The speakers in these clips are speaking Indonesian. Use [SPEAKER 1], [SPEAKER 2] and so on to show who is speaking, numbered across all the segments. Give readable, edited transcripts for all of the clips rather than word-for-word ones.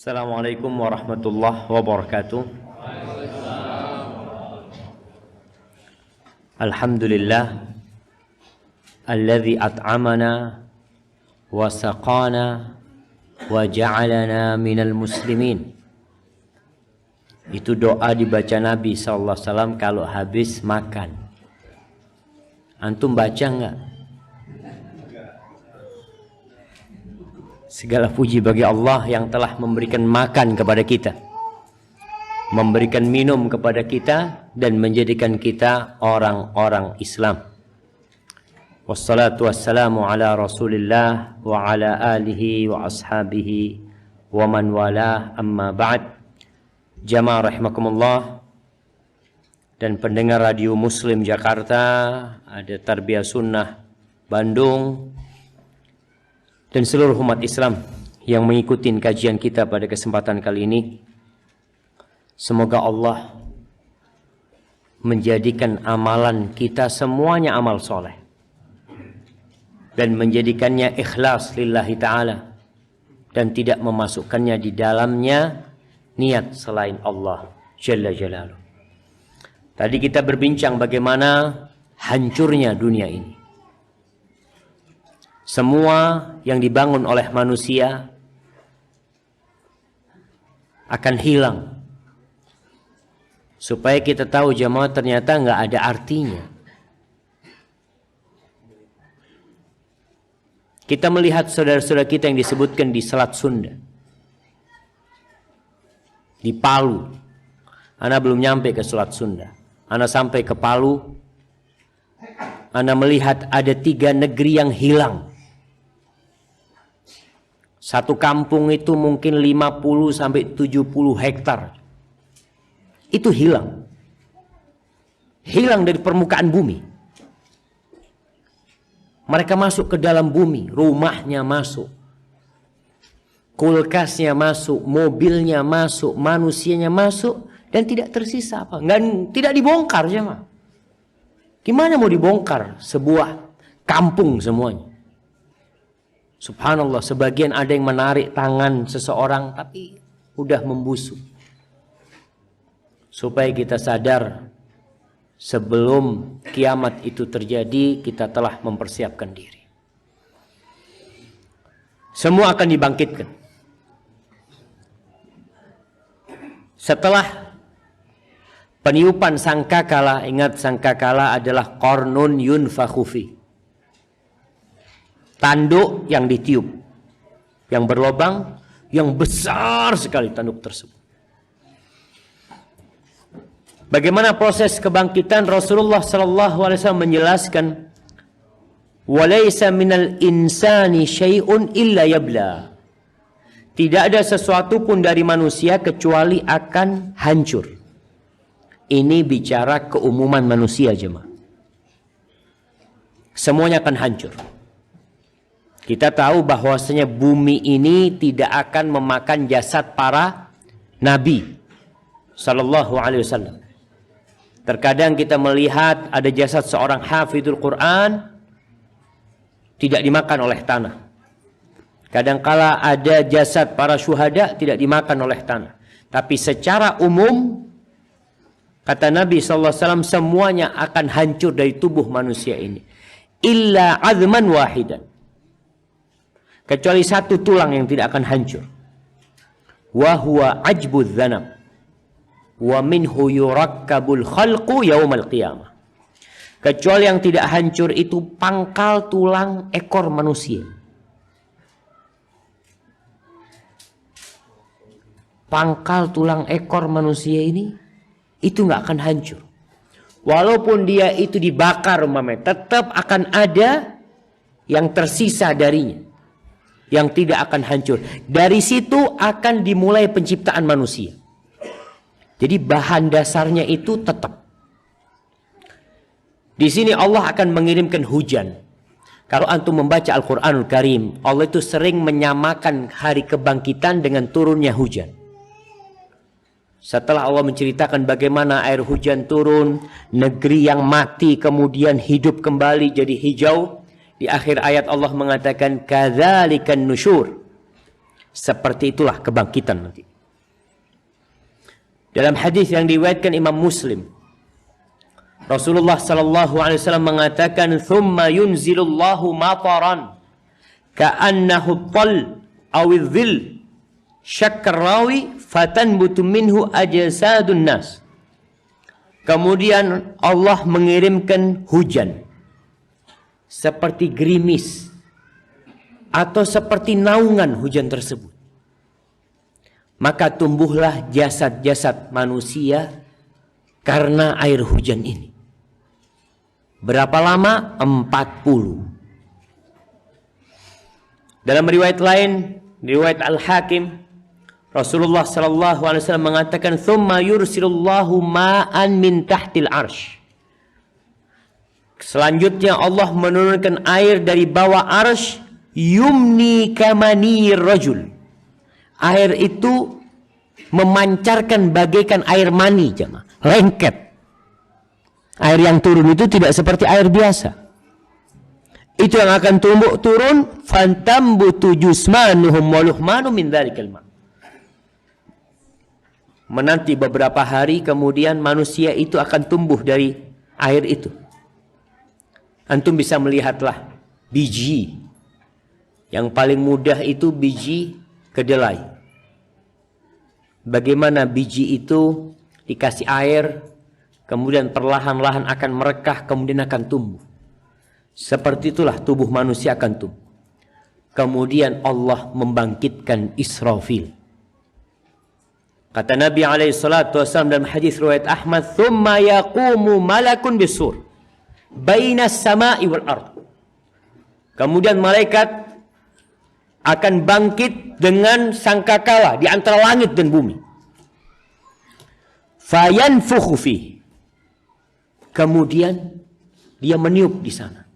[SPEAKER 1] Assalamualaikum warahmatullahi wabarakatuh. Alhamdulillah alladzi at'amana wa saqana wa ja'alana minal muslimin. Itu doa dibaca Nabi SAW kalau habis makan. Antum baca enggak? Segala puji bagi Allah yang telah memberikan makan kepada kita, memberikan minum kepada kita, dan menjadikan kita orang-orang Islam. Wassalatu wassalamu ala Rasulillah wa ala alihi wa ashabihi wa man walah, amma ba'd. Jamaah rahimakumullah dan pendengar Radio Muslim Jakarta, ada Tarbiyah Sunnah Bandung, dan seluruh umat Islam yang mengikuti kajian kita pada kesempatan kali ini. Semoga Allah menjadikan amalan kita semuanya amal soleh dan menjadikannya ikhlas lillahi ta'ala, dan tidak memasukkannya di dalamnya niat selain Allah Jalla Jalaluh. Tadi kita berbincang bagaimana hancurnya dunia ini. Semua yang dibangun oleh manusia akan hilang. Supaya kita tahu jamaah, ternyata nggak ada artinya. Kita melihat saudara-saudara kita yang disebutkan di Selat Sunda, di Palu. Ana belum nyampe ke Selat Sunda. Ana sampai ke Palu. Ana melihat ada 3 negeri yang hilang. Satu kampung itu mungkin 50 sampai 70 hektar. Itu hilang. Hilang dari permukaan bumi. Mereka masuk ke dalam bumi, rumahnya masuk, kulkasnya masuk, mobilnya masuk, manusianya masuk, dan tidak tersisa apa. Tidak dibongkar jemaah. Gimana mau dibongkar sebuah kampung semuanya? Subhanallah, sebagian ada yang menarik tangan seseorang tapi udah membusuk. Supaya kita sadar, sebelum kiamat itu terjadi, kita telah mempersiapkan diri. Semua akan dibangkitkan. Setelah peniupan sangkakala, ingat sangkakala adalah qarnun yunfakhu fi, tanduk yang ditiup, yang berlobang, yang besar sekali tanduk tersebut. Bagaimana proses kebangkitan? Rasulullah SAW menjelaskan, "Walaysa minal insani syai'un illa yabla." Tidak ada sesuatu pun dari manusia kecuali akan hancur. Ini bicara keumuman manusia jemaah. Semuanya akan hancur. Kita tahu bahwasanya bumi ini tidak akan memakan jasad para nabi sallallahu alaihi wasallam. Terkadang kita melihat ada jasad seorang hafidhul Quran tidak dimakan oleh tanah. Kadangkala ada jasad para syuhada tidak dimakan oleh tanah. Tapi secara umum kata Nabi sallallahu alaihi wasallam, semuanya akan hancur dari tubuh manusia ini. Illa azman wahidan. Kecuali satu tulang yang tidak akan hancur. Wa huwa ajbudz dzanab. Wa minhu yurakkabul khalqu yaumal qiyamah. Kecuali yang tidak hancur itu pangkal tulang ekor manusia. Pangkal tulang ekor manusia ini itu nggak akan hancur. Walaupun dia itu dibakar umpamanya, tetap akan ada yang tersisa darinya, yang tidak akan hancur. Dari situ akan dimulai penciptaan manusia. Jadi bahan dasarnya itu tetap. Di sini Allah akan mengirimkan hujan. Kalau antum membaca Al-Quranul Karim, Allah itu sering menyamakan hari kebangkitan dengan turunnya hujan. Setelah Allah menceritakan bagaimana air hujan turun, negeri yang mati kemudian hidup kembali jadi hijau, di akhir ayat Allah mengatakan kadzalikan nusyur. Seperti itulah kebangkitan nanti. Dalam hadis yang diriwayatkan Imam Muslim, Rasulullah sallallahu alaihi wasallam mengatakan, "Tsumma yunzilullahu mataran ka'annahu tal aw dhil syakkar rawi fatanbutu minhu ajsadun nas." Kemudian Allah mengirimkan hujan seperti gerimis atau seperti naungan hujan tersebut. Maka tumbuhlah jasad-jasad manusia karena air hujan ini. Berapa lama? 40. Dalam riwayat lain, riwayat Al-Hakim, Rasulullah sallallahu alaihi wasallam mengatakan, "Tsumma yursilullahu ma'an min tahtil arsy." Selanjutnya Allah menurunkan air dari bawah arsy, yumni kamani rajul. Air itu memancarkan bagaikan air mani, jemaah. Lengket. Air yang turun itu tidak seperti air biasa. Itu yang akan turun, fantambutu jusmanuhum wa luhmanu min dzalikal ma'. Menanti beberapa hari kemudian manusia itu akan tumbuh dari air itu. Antum bisa melihatlah biji. Yang paling mudah itu biji kedelai. Bagaimana biji itu dikasih air, kemudian perlahan-lahan akan merekah, kemudian akan tumbuh. Seperti itulah tubuh manusia akan tumbuh. Kemudian Allah membangkitkan Israfil. Kata Nabi SAW dalam hadis riwayat Ahmad, "Tsumma yaqumu malakun bisur bainas sama'i wal ard." Kemudian malaikat akan bangkit dengan sangkakala di antara langit dan bumi. Fayanfukhu fi. Kemudian dia meniup di sana.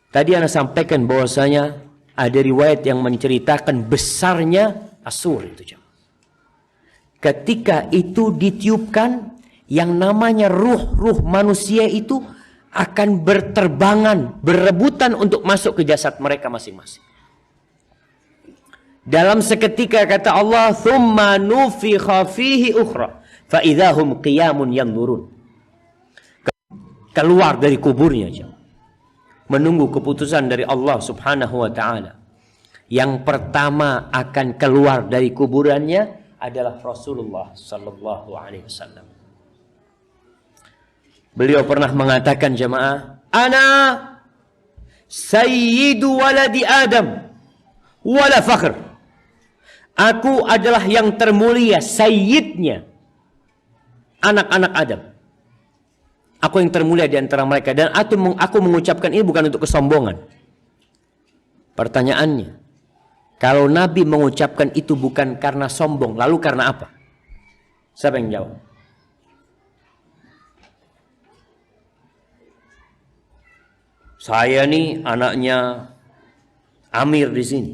[SPEAKER 1] Tadi Anda sampaikan bahwasanya ada riwayat yang menceritakan besarnya Asur itu. Ketika itu ditiupkan, yang namanya ruh-ruh manusia itu akan berterbangan, berebutan untuk masuk ke jasad mereka masing-masing. Dalam seketika kata Allah, "Tsumma nufikha fihi ukhra fa idzahum qiyamun yanzurun." Keluar dari kuburnya, menunggu keputusan dari Allah Subhanahu wa taala. Yang pertama akan keluar dari kuburannya adalah Rasulullah sallallahu alaihi wasallam. Beliau pernah mengatakan, jemaah, "Ana sayyidu waladi Adam wala fakhr." Aku adalah yang termulia, sayyidnya anak-anak Adam. Aku yang termulia di antara mereka. Dan aku mengucapkan ini bukan untuk kesombongan. Pertanyaannya, kalau Nabi mengucapkan itu bukan karena sombong, lalu karena apa? Siapa yang jawab? Saya nih anaknya Amir di sini.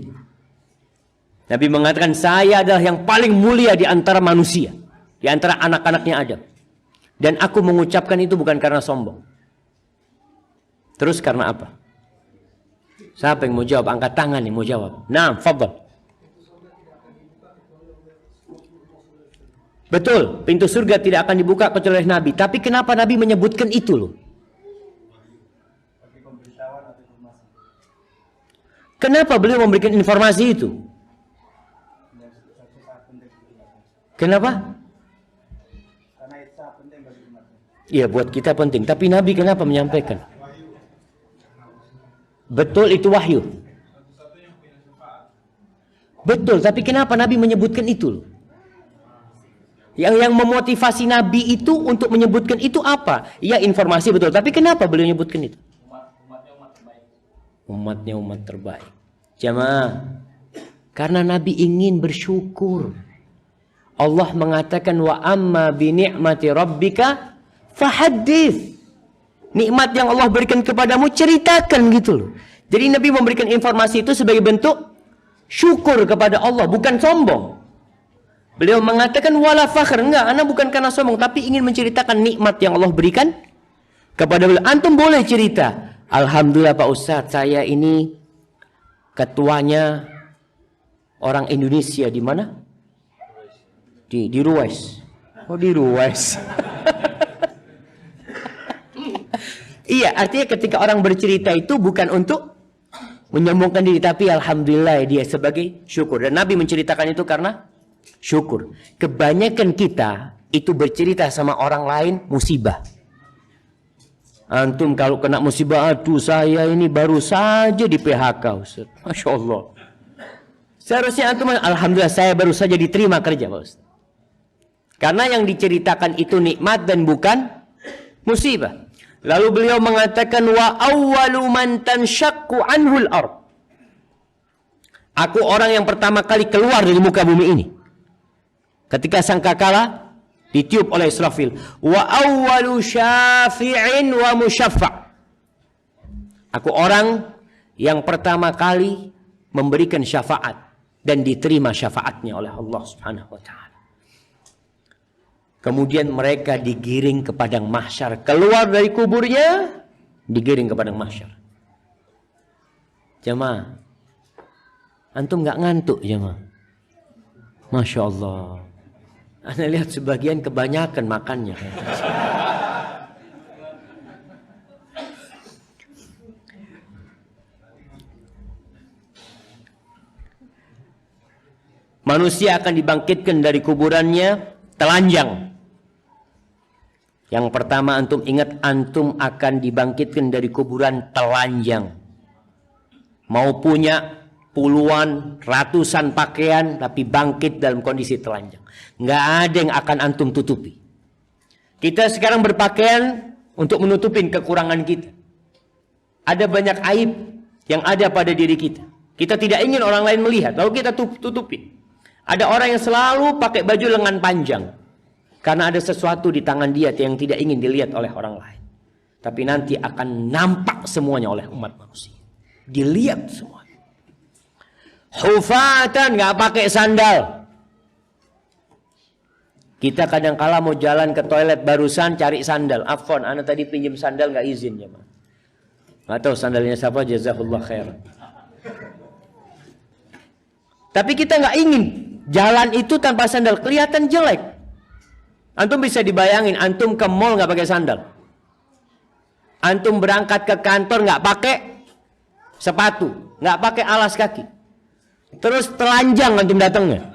[SPEAKER 1] Nabi mengatakan, saya adalah yang paling mulia di antara manusia, di antara anak-anaknya Adam. Dan aku mengucapkan itu bukan karena sombong. Terus karena apa? Siapa yang mau jawab? Angkat tangan yang mau jawab. Nah, fadhal. Betul, pintu surga tidak akan dibuka kecuali oleh Nabi. Tapi kenapa Nabi menyebutkan itu loh? Kenapa beliau memberikan informasi itu? Kenapa? Iya, buat kita penting. Tapi Nabi kenapa menyampaikan? Betul, itu wahyu. Betul, tapi kenapa Nabi menyebutkan itu? Yang memotivasi Nabi itu untuk menyebutkan itu apa? Ya, informasi betul. Tapi kenapa beliau menyebutkan itu? Umatnya umat terbaik. Jamaah, karena Nabi ingin bersyukur. Allah mengatakan, wa amma bi ni'mati rabbika fahaddits. Nikmat yang Allah berikan kepadamu, ceritakan gitu loh. Jadi Nabi memberikan informasi itu sebagai bentuk syukur kepada Allah, bukan sombong. Beliau mengatakan wala fakhr, enggak, ana bukan karena sombong, tapi ingin menceritakan nikmat yang Allah berikan kepada beliau. Antum boleh cerita, alhamdulillah Pak Ustadz, saya ini ketuanya orang Indonesia di mana? Di Ruwais. Oh, di Ruwais. Iya, artinya ketika orang bercerita itu bukan untuk menyombongkan diri, tapi alhamdulillah dia sebagai syukur. Dan Nabi menceritakan itu karena syukur. Kebanyakan kita itu bercerita sama orang lain musibah. Antum kalau kena musibah, aduh saya ini baru saja di PHK, Ustaz. Masya Allah. Seharusnya antum, alhamdulillah saya baru saja diterima kerja, Pak Ustaz. Karena yang diceritakan itu nikmat dan bukan musibah. Lalu beliau mengatakan, wa awwalu man tanshaqqu anhul ard. Aku orang yang pertama kali keluar dari muka bumi ini. Ketika sangkakala ditiup oleh Israfil. Wa awwalu syafi'in wa musyaffa'. Aku orang yang pertama kali memberikan syafaat dan diterima syafaatnya oleh Allah Subhanahu wa taala. Kemudian mereka digiring ke padang mahsyar, keluar dari kuburnya, digiring ke padang mahsyar. Jemaah, antum nggak ngantuk jemaah? Masya Allah. Anda lihat sebagian kebanyakan makannya. Manusia akan dibangkitkan dari kuburannya telanjang. Yang pertama antum ingat, antum akan dibangkitkan dari kuburan telanjang. Mau punya puluhan, ratusan pakaian, tapi bangkit dalam kondisi telanjang. Nggak ada yang akan antum tutupi. Kita sekarang berpakaian untuk menutupin kekurangan kita. Ada banyak aib yang ada pada diri kita. Kita tidak ingin orang lain melihat, lalu kita tutupin. Ada orang yang selalu pakai baju lengan panjang. Karena ada sesuatu di tangan dia yang tidak ingin dilihat oleh orang lain. Tapi nanti akan nampak semuanya oleh umat manusia. Dilihat semuanya. Hufatan, nggak pakai sandal. Kita kadang-kala mau jalan ke toilet barusan cari sandal. Afwan, anak tadi pinjam sandal nggak izin ya, Mas. Nggak tahu sandalnya siapa, jazakallah khairan. Tapi kita nggak ingin jalan itu tanpa sandal, kelihatan jelek. Antum bisa dibayangin, antum ke mall nggak pakai sandal. Antum berangkat ke kantor nggak pakai sepatu, nggak pakai alas kaki. Terus telanjang antum datangnya.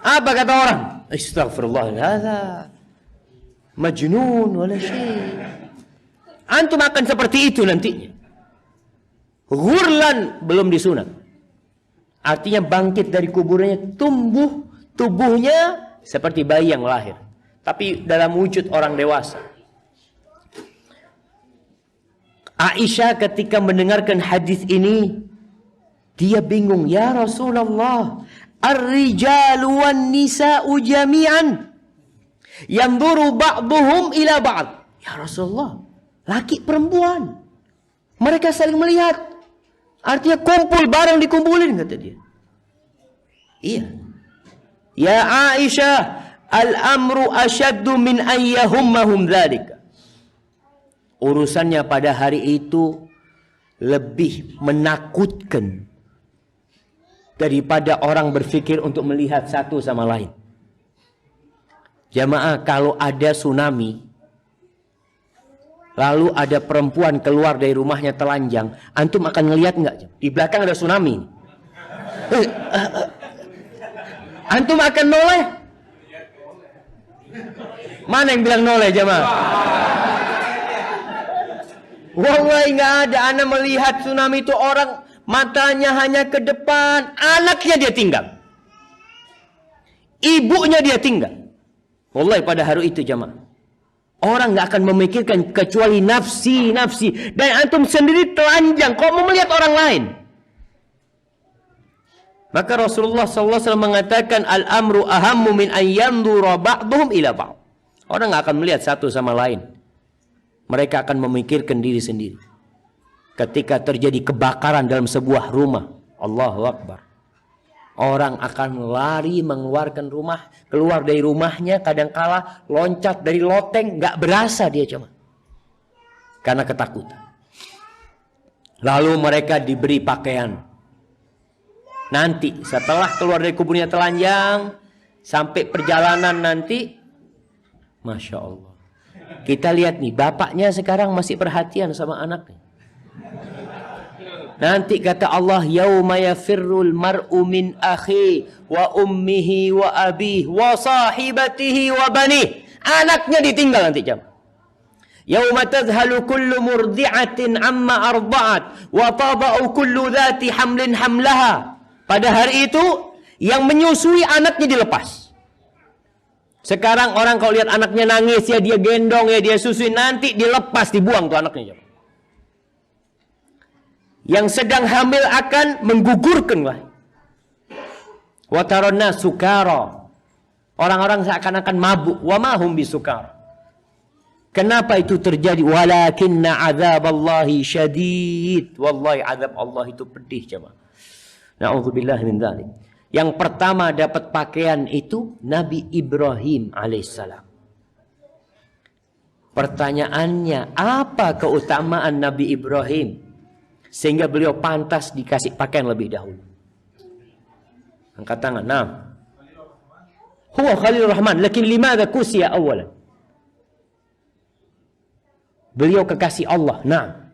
[SPEAKER 1] Apa kata orang? Astagfirullah, hadza majnun wala syai. Antum akan seperti itu nantinya. Ghurlan, belum disunat. Artinya bangkit dari kuburnya, tumbuh tubuhnya seperti bayi yang lahir, tapi dalam wujud orang dewasa. Aisyah ketika mendengarkan hadis ini, dia bingung. Ya Rasulullah, ar-rijalu wan nisa'u jami'an yanzuru ba'duhum ila ba'd. Ya Rasulullah, laki perempuan, mereka saling melihat. Artinya kumpul bareng, dikumpulin, kata dia. Iya. Ya Aisyah, al-amru asyaddu min ayyahummahum dzalika. Urusannya pada hari itu lebih menakutkan daripada orang berpikir untuk melihat satu sama lain. Jamaah, kalau ada tsunami, lalu ada perempuan keluar dari rumahnya telanjang, antum akan ngelihat nggak? Di belakang ada tsunami. Antum akan noleh? Mana yang bilang noleh jemaah? Wallahi nggak ada. Ana melihat tsunami itu orang matanya hanya ke depan, anaknya dia tinggal, ibunya dia tinggal. Wallahi pada hari itu jemaah, orang nggak akan memikirkan kecuali nafsi. Dan antum sendiri telanjang, kok mau melihat orang lain? Maka Rasulullah SAW mengatakan, al-amru ahammu min ayyandura ba'duhum ila ba'd. Orang nggak akan melihat satu sama lain. Mereka akan memikirkan diri sendiri. Ketika terjadi kebakaran dalam sebuah rumah, Allahu Akbar, orang akan lari mengeluarkan rumah, keluar dari rumahnya, kadangkala loncat dari loteng, nggak berasa dia cuma karena ketakutan. Lalu mereka diberi pakaian. Nanti setelah keluar dari kuburnya telanjang sampai perjalanan nanti, Masya Allah. Kita lihat nih, bapaknya sekarang masih perhatian sama anaknya. Nanti kata Allah, yauma yafirrul mar'u min akhi wa ummihi wa abihi wa sahibatihi wa banih. Anaknya ditinggal nanti jam. Yauma tadhalu kullu murdi'atin amma arda'at wa tada'u kullu dhati hamlin hamlaha. Pada hari itu yang menyusui anaknya dilepas. Sekarang orang kalau lihat anaknya nangis ya dia gendong ya dia susui, nanti dilepas dibuang tuh anaknya. Yang sedang hamil akan menggugurkan lah. Wa taranna sukara. Orang-orang seakan-akan mabuk. Wa ma hum bisukara. Kenapa itu terjadi? Walakinna azaballahi syadid. Wallahi azab Allah itu pedih jemaah. Na'udzubillah min dzalik. Yang pertama dapat pakaian itu Nabi Ibrahim alaihissalam. Pertanyaannya, apa keutamaan Nabi Ibrahim sehingga beliau pantas dikasih pakaian lebih dahulu? Angkat tangan. Nah. Huwa Khalilur Rahman, lakin limadza kusiya awalan? Beliau kekasih Allah. Nah.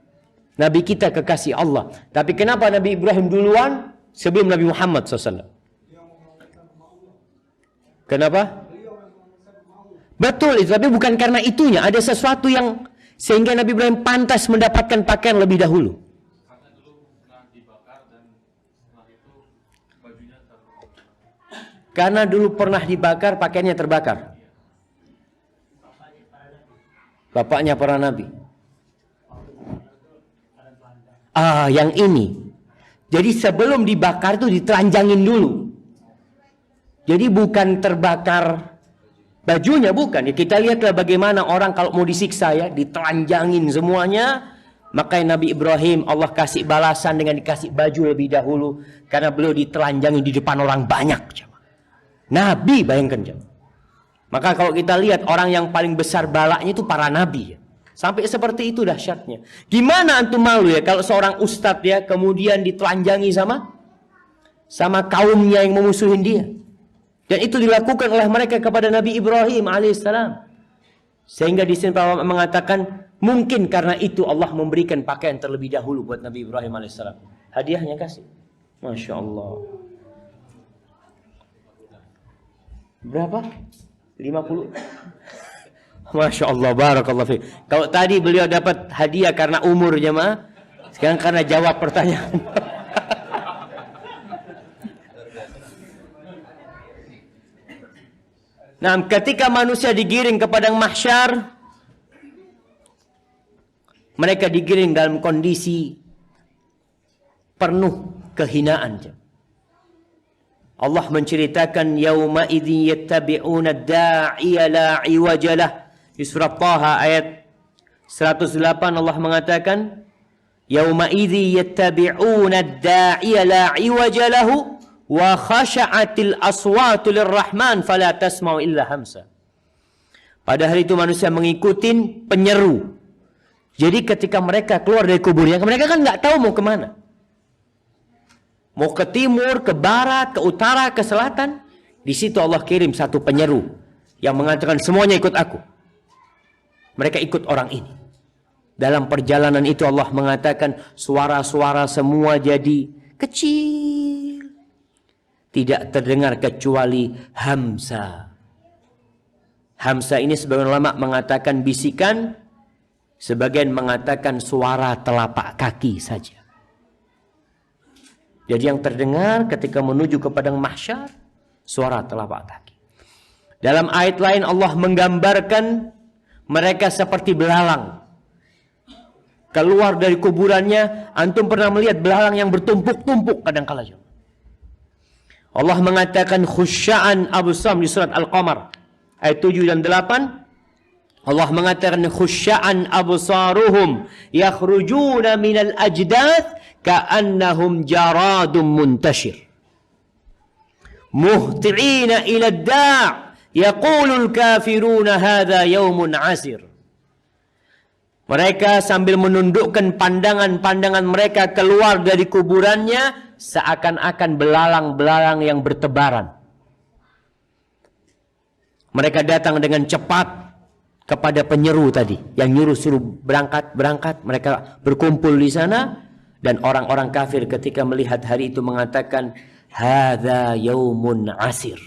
[SPEAKER 1] Nabi kita kekasih Allah. Tapi kenapa Nabi Ibrahim duluan sebelum Nabi Muhammad SAW? Kenapa? Betul itu, tapi bukan karena itunya. Ada sesuatu yang sehingga Nabi Ibrahim pantas mendapatkan pakaian lebih dahulu. Karena dulu pernah dibakar, pakaiannya terbakar. Bapaknya para nabi. Yang ini. Jadi sebelum dibakar itu ditelanjangin dulu. Jadi bukan terbakar bajunya, bukan. Ya, kita lihatlah bagaimana orang kalau mau disiksa ya, ditelanjangin semuanya. Makanya Nabi Ibrahim Allah kasih balasan dengan dikasih baju lebih dahulu. Karena beliau ditelanjangin di depan orang banyak. Nabi, bayangkan jemaah. Maka kalau kita lihat orang yang paling besar balaknya itu para nabi ya. Sampai seperti itu dahsyatnya. Gimana antum malu ya kalau seorang ustadz ya kemudian ditelanjangi sama kaumnya yang memusuhin dia. Dan itu dilakukan oleh mereka kepada Nabi Ibrahim alaihissalam. Sehingga di sini para ulama mengatakan mungkin karena itu Allah memberikan pakaian terlebih dahulu buat Nabi Ibrahim alaihissalam. Hadiahnya kasih. Masya Allah. Berapa? 50? Masya Allah, barakallah fiik. Kalau tadi beliau dapat hadiah karena umur jemaah, sekarang karena jawab pertanyaan. Nah, ketika manusia digiring ke padang mahsyar, mereka digiring dalam kondisi penuh kehinaan. Allah menceritakan yauma idzin yattabi'una ad-da'iya la iwajalah. Di surah Taha ayat 108 Allah mengatakan yauma idzin yattabi'una ad-da'iya la iwajalahu wa khasha'atil aswatu lirrahman fala tasma'u illa hamsa. Pada hari itu manusia mengikuti penyeru. Jadi ketika mereka keluar dari kuburnya, mereka kan nggak tahu mau kemana. Mau ke timur, ke barat, ke utara, ke selatan. Di situ Allah kirim satu penyeru yang mengatakan semuanya ikut aku. Mereka ikut orang ini. Dalam perjalanan itu Allah mengatakan suara-suara semua jadi kecil. Tidak terdengar kecuali hamsa. Hamsa ini sebagian ulama mengatakan bisikan, sebagian mengatakan suara telapak kaki saja. Jadi yang terdengar ketika menuju ke padang mahsyar suara telapak kaki. Dalam ayat lain Allah menggambarkan mereka seperti belalang. Keluar dari kuburannya, antum pernah melihat belalang yang bertumpuk-tumpuk kadang-kala. Allah mengatakan khusya'an absam di surat Al-Qamar ayat 7 dan 8. Allah mengatakan khusya'an absaruhum yakhrujuna minal ajdath ka'annahum jaradun muntashir muhti'ina ila ad-da' yaqulul kafiruna hadha yawmun asir. Mereka sambil menundukkan pandangan-pandangan mereka keluar dari kuburannya seakan-akan belalang-belalang yang bertebaran. Mereka datang dengan cepat kepada penyeru tadi, yang nyuruh suruh berangkat. Mereka berkumpul di sana, dan orang-orang kafir ketika melihat hari itu mengatakan, hadza yaumun asir.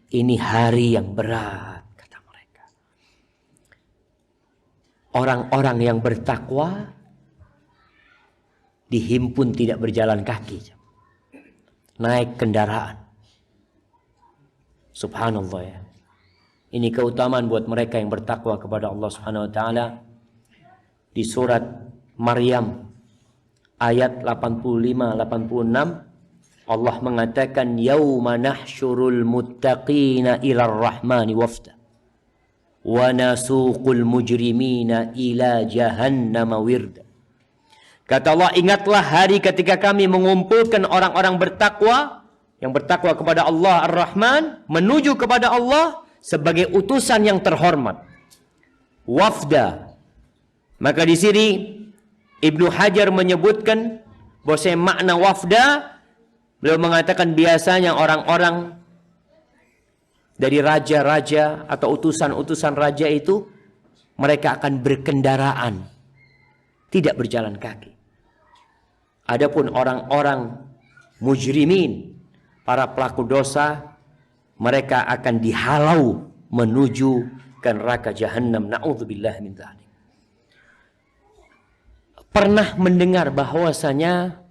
[SPEAKER 1] Ini hari yang berat, kata mereka. Orang-orang yang bertakwa dihimpun tidak berjalan kaki, naik kendaraan. Subhanallah ya. Ini keutamaan buat mereka yang bertakwa kepada Allah Subhanahu wa taala. Di surat Maryam ayat 85-86 Allah mengatakan, yauma nahsyurul muttaqina ilar rahmani wafda wa nasuqul mujrimina ila jahannama wirda. Kata Allah, ingatlah hari ketika kami mengumpulkan orang-orang bertakwa, yang bertakwa kepada Allah Ar-Rahman, menuju kepada Allah sebagai utusan yang terhormat. Wafda. Maka di sini Ibnu Hajar menyebutkan bahwa makna wafda, beliau mengatakan biasanya orang-orang dari raja-raja atau utusan-utusan raja itu mereka akan berkendaraan, tidak berjalan kaki. Adapun orang-orang mujrimin, para pelaku dosa, mereka akan dihalau menuju ke neraka Jahannam. Na'udzubillah min dzalik. Pernah mendengar bahwasanya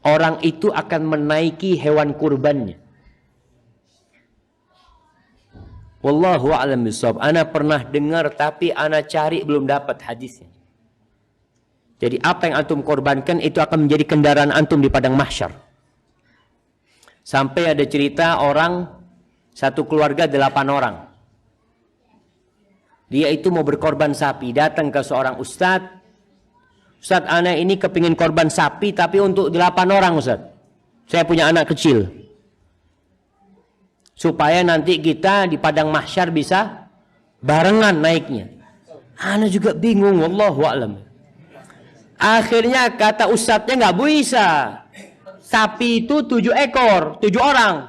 [SPEAKER 1] orang itu akan menaiki hewan kurbannya? Wallahu a'lam bishawab. Ana pernah dengar tapi ana cari belum dapat hadisnya. Jadi apa yang antum korbankan itu akan menjadi kendaraan antum di padang mahsyar. Sampai ada cerita orang, satu keluarga 8 orang. Dia itu mau berkorban sapi, datang ke seorang ustadz. Ustadz, anak ini kepingin korban sapi tapi untuk 8 orang ustadz. Saya punya anak kecil. Supaya nanti kita di padang mahsyar bisa barengan naiknya. Anak juga bingung, wallahu a'lam. Akhirnya kata ustadznya, nggak bisa. Sapi itu 7 ekor, 7 orang.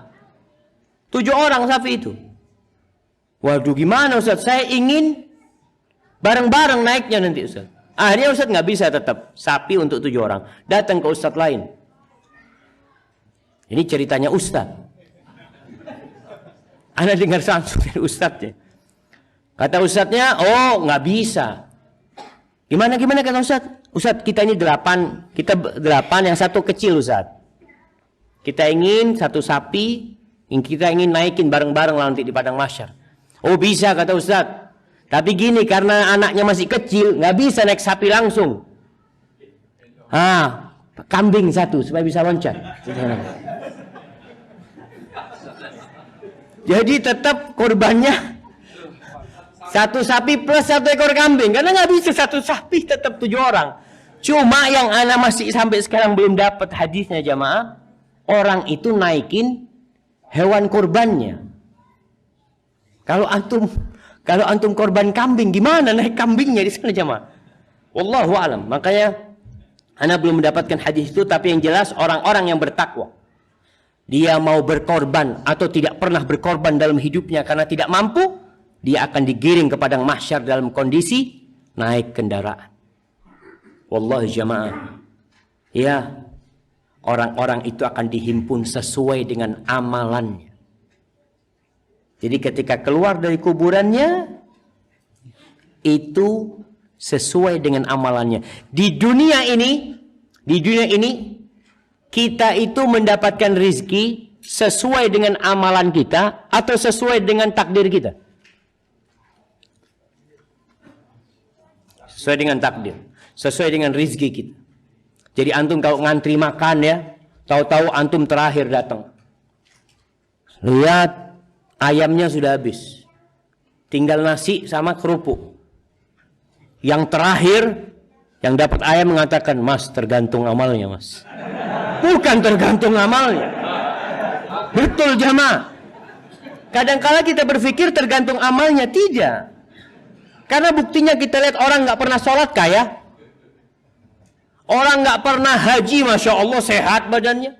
[SPEAKER 1] 7 orang sapi itu. Waduh, gimana Ustaz? Saya ingin bareng-bareng naiknya nanti Ustaz. Akhirnya Ustaz nggak bisa tetap. Sapi untuk 7 orang. Datang ke Ustaz lain. Ini ceritanya Ustaz. Anda dengar langsung dari Ustaznya. Kata Ustaznya, oh nggak bisa. Gimana kata Ustaz? Ustaz, kita ini 8. Kita 8, yang satu kecil Ustaz. Kita ingin satu sapi, yang kita ingin naikin bareng-bareng nanti di padang mahsyar. Oh bisa kata Ustaz. Tapi gini, karena anaknya masih kecil, nggak bisa naik sapi langsung. Kambing satu supaya bisa loncat. Jadi tetap korbannya satu sapi plus 1 ekor kambing. Karena nggak bisa satu sapi tetap 7 orang. Cuma yang ana masih sampai sekarang belum dapat hadisnya jamaah. Orang itu naikin hewan kurbannya. Kalau antum korban kambing, gimana naik kambingnya di sana jemaah? Wallahu alam. Makanya ana belum mendapatkan hadis itu, tapi yang jelas orang-orang yang bertakwa, dia mau berkorban atau tidak pernah berkorban dalam hidupnya karena tidak mampu, dia akan digiring ke padang mahsyar dalam kondisi naik kendaraan. Wallahi jemaah. Ya, orang-orang itu akan dihimpun sesuai dengan amalannya. Jadi ketika keluar dari kuburannya, itu sesuai dengan amalannya. Di dunia ini, kita itu mendapatkan rizki sesuai dengan amalan kita atau sesuai dengan takdir kita? Sesuai dengan takdir, sesuai dengan rizki kita. Jadi antum kalau ngantri makan ya, tahu-tahu antum terakhir datang. Lihat ayamnya sudah habis. Tinggal nasi sama kerupuk. Yang terakhir yang dapat ayam mengatakan, "Mas, tergantung amalnya, Mas." Bukan tergantung amalnya. Betul jamaah. Kadang-kala kita berpikir tergantung amalnya, tidak. Karena buktinya kita lihat orang nggak pernah sholat kaya. Orang nggak pernah haji, Masya Allah sehat badannya.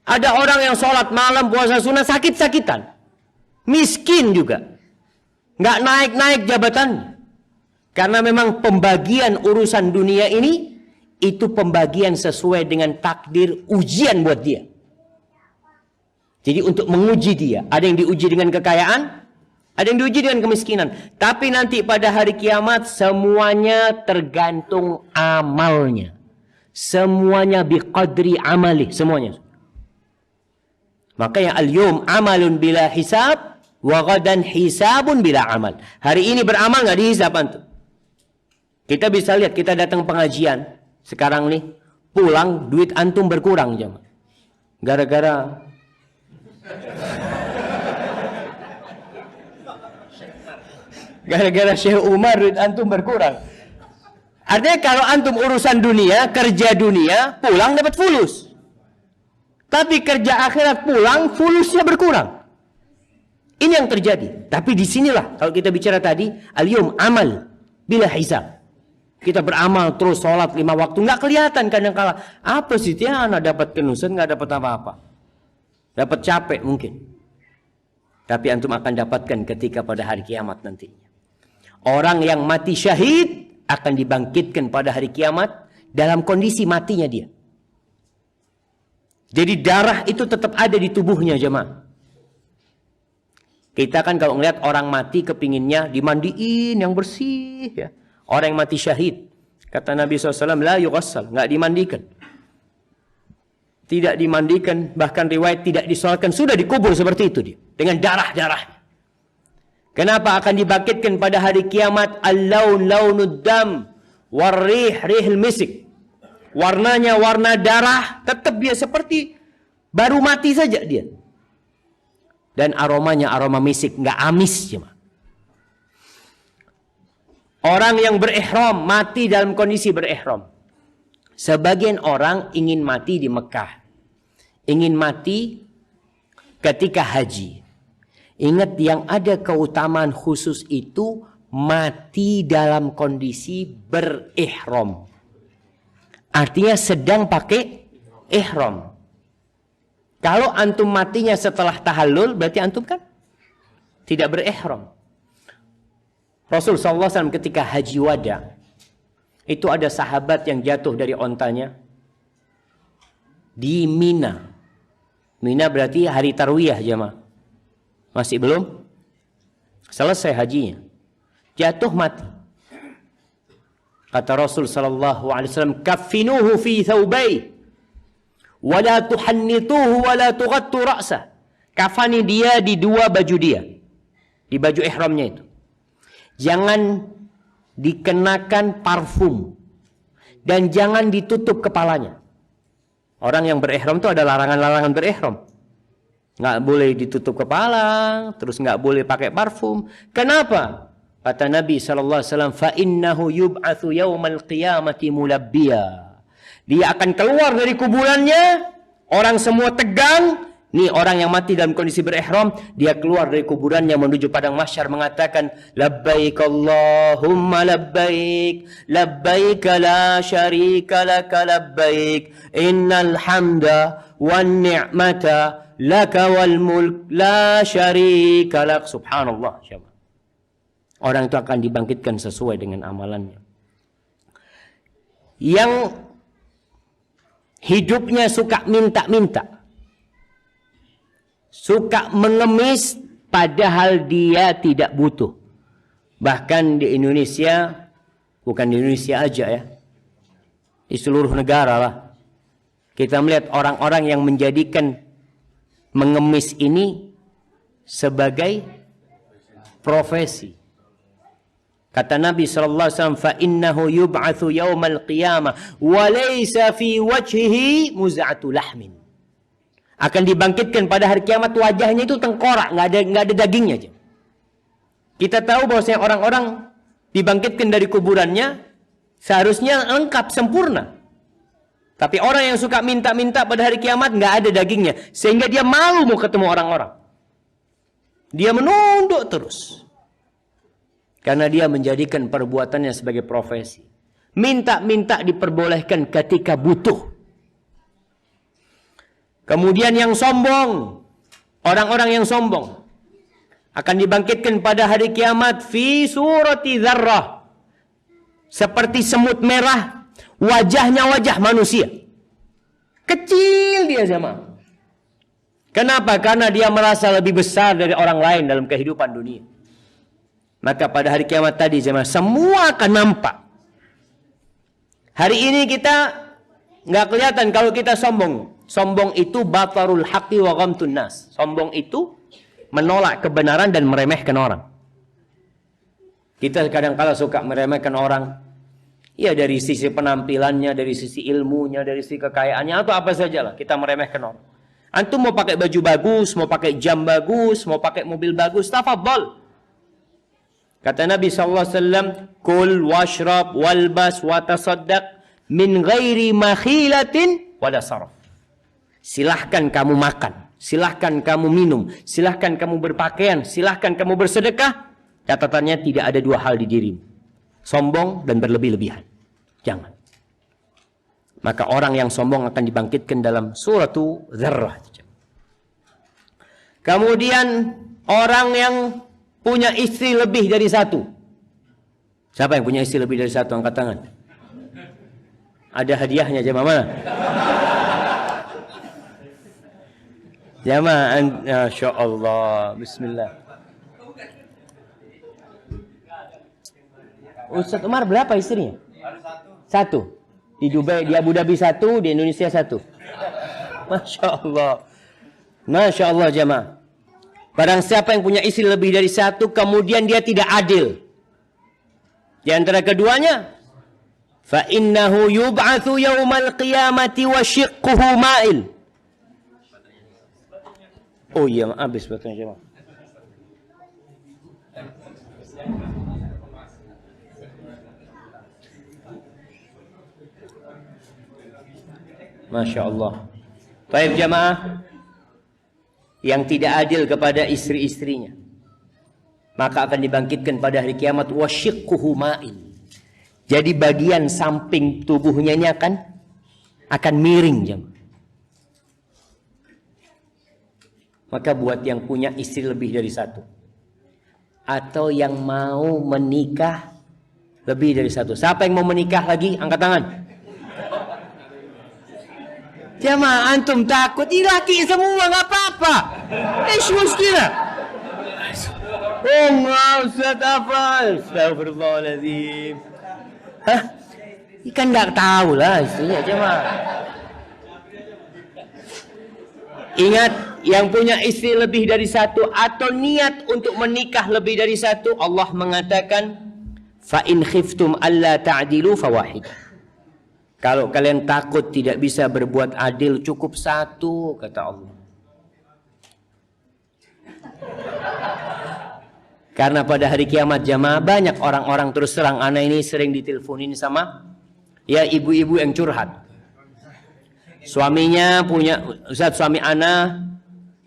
[SPEAKER 1] Ada orang yang sholat malam, puasa sunnah, sakit-sakitan. Miskin juga. Nggak naik-naik jabatannya. Karena memang pembagian urusan dunia ini, itu pembagian sesuai dengan takdir ujian buat dia. Jadi untuk menguji dia. Ada yang diuji dengan kekayaan, ada yang diuji dengan kemiskinan. Tapi nanti pada hari kiamat, semuanya tergantung amalnya. Semuanya biqadri amalih, semuanya. Makanya al-yawm amalun bila hisab, wa ghadan hisabun bila amal. Hari ini beramal nggak dihisab antum. Kita bisa lihat, kita datang pengajian sekarang nih, pulang duit antum berkurang jemaah. Gara-gara Syekh Umar duit antum berkurang. Artinya kalau antum urusan dunia, kerja dunia, pulang dapat fulus. Tapi kerja akhirat pulang, fulusnya berkurang. Ini yang terjadi. Tapi disinilah, kalau kita bicara tadi, al-yawm amal bila hisab. Kita beramal terus, sholat 5 waktu, nggak kelihatan kadang-kala. Apa sih dia anak dapat kenusan, nggak dapat apa-apa. Dapat capek mungkin. Tapi antum akan dapatkan ketika pada hari kiamat nantinya. Orang yang mati syahid akan dibangkitkan pada hari kiamat dalam kondisi matinya dia. Jadi darah itu tetap ada di tubuhnya jemaah. Kita kan kalau ngeliat orang mati kepinginnya dimandiin yang bersih ya. Orang yang mati syahid, kata Nabi SAW, la yughassal, nggak dimandikan. Tidak dimandikan, bahkan riwayat tidak disolatkan, sudah dikubur seperti itu dia. Dengan darah-darahnya. Kenapa akan dibangkitkan pada hari kiamat? Al-laun launud dam, warrih rihil misik. Warnanya warna darah, tetap dia seperti baru mati saja dia. Dan aromanya aroma misik, nggak amis cuma. Orang yang berihram mati dalam kondisi berihram. Sebagian orang ingin mati di Mekah. Ingin mati ketika haji. Ingat yang ada keutamaan khusus itu mati dalam kondisi berihram. Artinya sedang pakai ihram. Kalau antum matinya setelah tahallul berarti antum kan tidak berihram. Rasul SAW ketika haji wada, itu ada sahabat yang jatuh dari ontanya di Mina. Mina berarti hari tarwiyah jemaah. Masih belum selesai hajinya. Jatuh mati. Kata Rasul SAW, kaffinuhu fi thawbai, wa la tuhannituhu wa la tughattu ra'sah. Kafani dia di 2 baju dia. Di baju ihramnya itu. Jangan dikenakan parfum dan jangan ditutup kepalanya. Orang yang berihram itu ada larangan-larangan berihram. Nggak boleh ditutup kepala, terus nggak boleh pakai parfum. Kenapa? Kata Nabi SAW, fa innahu yub'atsu yaumal qiyamati mulabbiya. Dia akan keluar dari kuburannya, orang semua tegang. Nih orang yang mati dalam kondisi berihram, dia keluar dari kuburannya menuju padang mahsyar mengatakan, labbaik Allahumma labbaik, labbaik la syarika laka labbaik, innal hamda wan ni'mata laka wal mulk la syarika lak. Subhanallah. Orang itu akan dibangkitkan sesuai dengan amalannya. Yang hidupnya suka minta-minta, suka mengemis padahal dia tidak butuh. Bahkan di Indonesia, bukan di Indonesia aja ya, di seluruh negara lah, kita melihat orang-orang yang menjadikan mengemis ini sebagai profesi. Kata Nabi SAW, fa innahu yub'atsu yaumal qiyamah wa laysa fi wajhihi muz'atu lahmin. Akan dibangkitkan pada hari kiamat, wajahnya itu tengkorak, nggak ada dagingnya aja. Kita tahu bahwasanya orang-orang dibangkitkan dari kuburannya seharusnya lengkap, sempurna. Tapi orang yang suka minta-minta pada hari kiamat nggak ada dagingnya, sehingga dia malu mau ketemu orang-orang. Dia menunduk terus. Karena dia menjadikan perbuatannya sebagai profesi. Minta-minta diperbolehkan ketika butuh. Kemudian yang sombong, orang-orang yang sombong akan dibangkitkan pada hari kiamat fi surati dzarrah. Seperti semut merah, wajahnya wajah manusia. Kecil dia jemaah. Kenapa? Karena dia merasa lebih besar dari orang lain dalam kehidupan dunia. Maka pada hari kiamat tadi jemaah, semua akan nampak. Hari ini kita nggak kelihatan kalau kita sombong. Sombong itu batarul haqqi wa ghamtun nas. Sombong itu menolak kebenaran dan meremehkan orang. Kita kadang-kala suka meremehkan orang. Ya dari sisi penampilannya, dari sisi ilmunya, dari sisi kekayaannya, atau apa sajalah kita meremehkan orang. Antum mau pakai baju bagus, mau pakai jam bagus, mau pakai mobil bagus, tafadhal. Kata Nabi SAW, kul washrab walbas watasaddaq min ghairi makhilatin wala saraf. Silahkan kamu makan, silahkan kamu minum, silahkan kamu berpakaian, silahkan kamu bersedekah. Catatannya tidak ada dua hal di dirimu. Sombong dan berlebih-lebihan. Jangan. Maka orang yang sombong akan dibangkitkan dalam suratu Dzarrah. Kemudian orang yang punya istri lebih dari satu. Siapa yang punya istri lebih dari satu? Angkat tangan. Ada hadiahnya jemaah mana? Jemaah, Masya Allah. Bismillah. Ustaz Umar berapa istrinya? Satu. Di Dubai, di Abu Dhabi satu, di Indonesia satu. Masya Allah. Masya Allah jemaah. Barang siapa yang punya istri lebih dari satu, kemudian dia tidak adil. Di antara keduanya, fa innahu yub'atsu yaumal qiyamati wa shiqquhu ma'il. Oh iya, habis waktunya jemaah. Masya Allah. Baik jemaah, yang tidak adil kepada istri-istrinya, maka akan dibangkitkan pada hari kiamat wasyiqquhu ma'il. Jadi bagian samping tubuhnya ini akan miring jemaah. Maka buat yang punya istri lebih dari satu, atau yang mau menikah lebih dari satu. Siapa yang mau menikah lagi? Angkat tangan. Jemaah, antum takut? Laki semua, nggak apa-apa. Muskilah. Oh nggak Ustaz apa? Astagfirullahaladzim. Hah? Ikan nggak tahu lah istrinya jemaah. Ingat, yang punya istri lebih dari satu atau niat untuk menikah lebih dari satu, Allah mengatakan, fa in khiftum alla ta'dilu fawahid. Kalau kalian takut tidak bisa berbuat adil, cukup satu, kata Allah. Karena pada hari kiamat jamaah, banyak orang-orang terus terang, anak ini sering diteleponin sama ya ibu-ibu yang curhat. Suaminya punya, Ustaz, suami anak,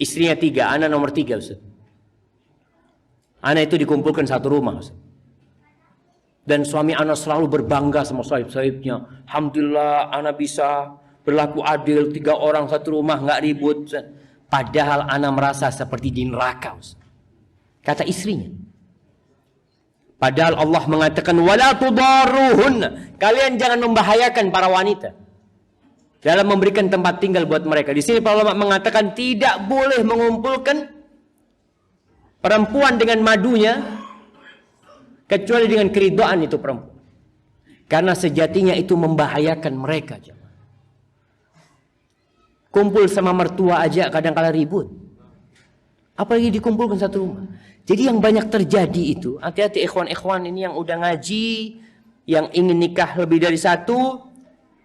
[SPEAKER 1] istrinya 3, anak nomor 3 Ustaz. Anak itu dikumpulkan satu rumah Ustaz. Dan suami anak selalu berbangga sama sahib-sahibnya. Alhamdulillah anak bisa berlaku adil, 3 orang satu rumah, nggak ribut. Padahal anak merasa seperti di neraka. Kata istrinya. Padahal Allah mengatakan wala tudarruhunna. Kalian jangan membahayakan para wanita dalam memberikan tempat tinggal buat mereka. Di sini para ulama mengatakan tidak boleh mengumpulkan perempuan dengan madunya kecuali dengan keridhaan itu perempuan. Karena sejatinya itu membahayakan mereka. Kumpul sama mertua aja kadang-kala ribut. Apalagi dikumpulkan satu rumah. Jadi yang banyak terjadi itu, hati-hati ikhwan-ikhwan ini yang udah ngaji, yang ingin nikah lebih dari satu,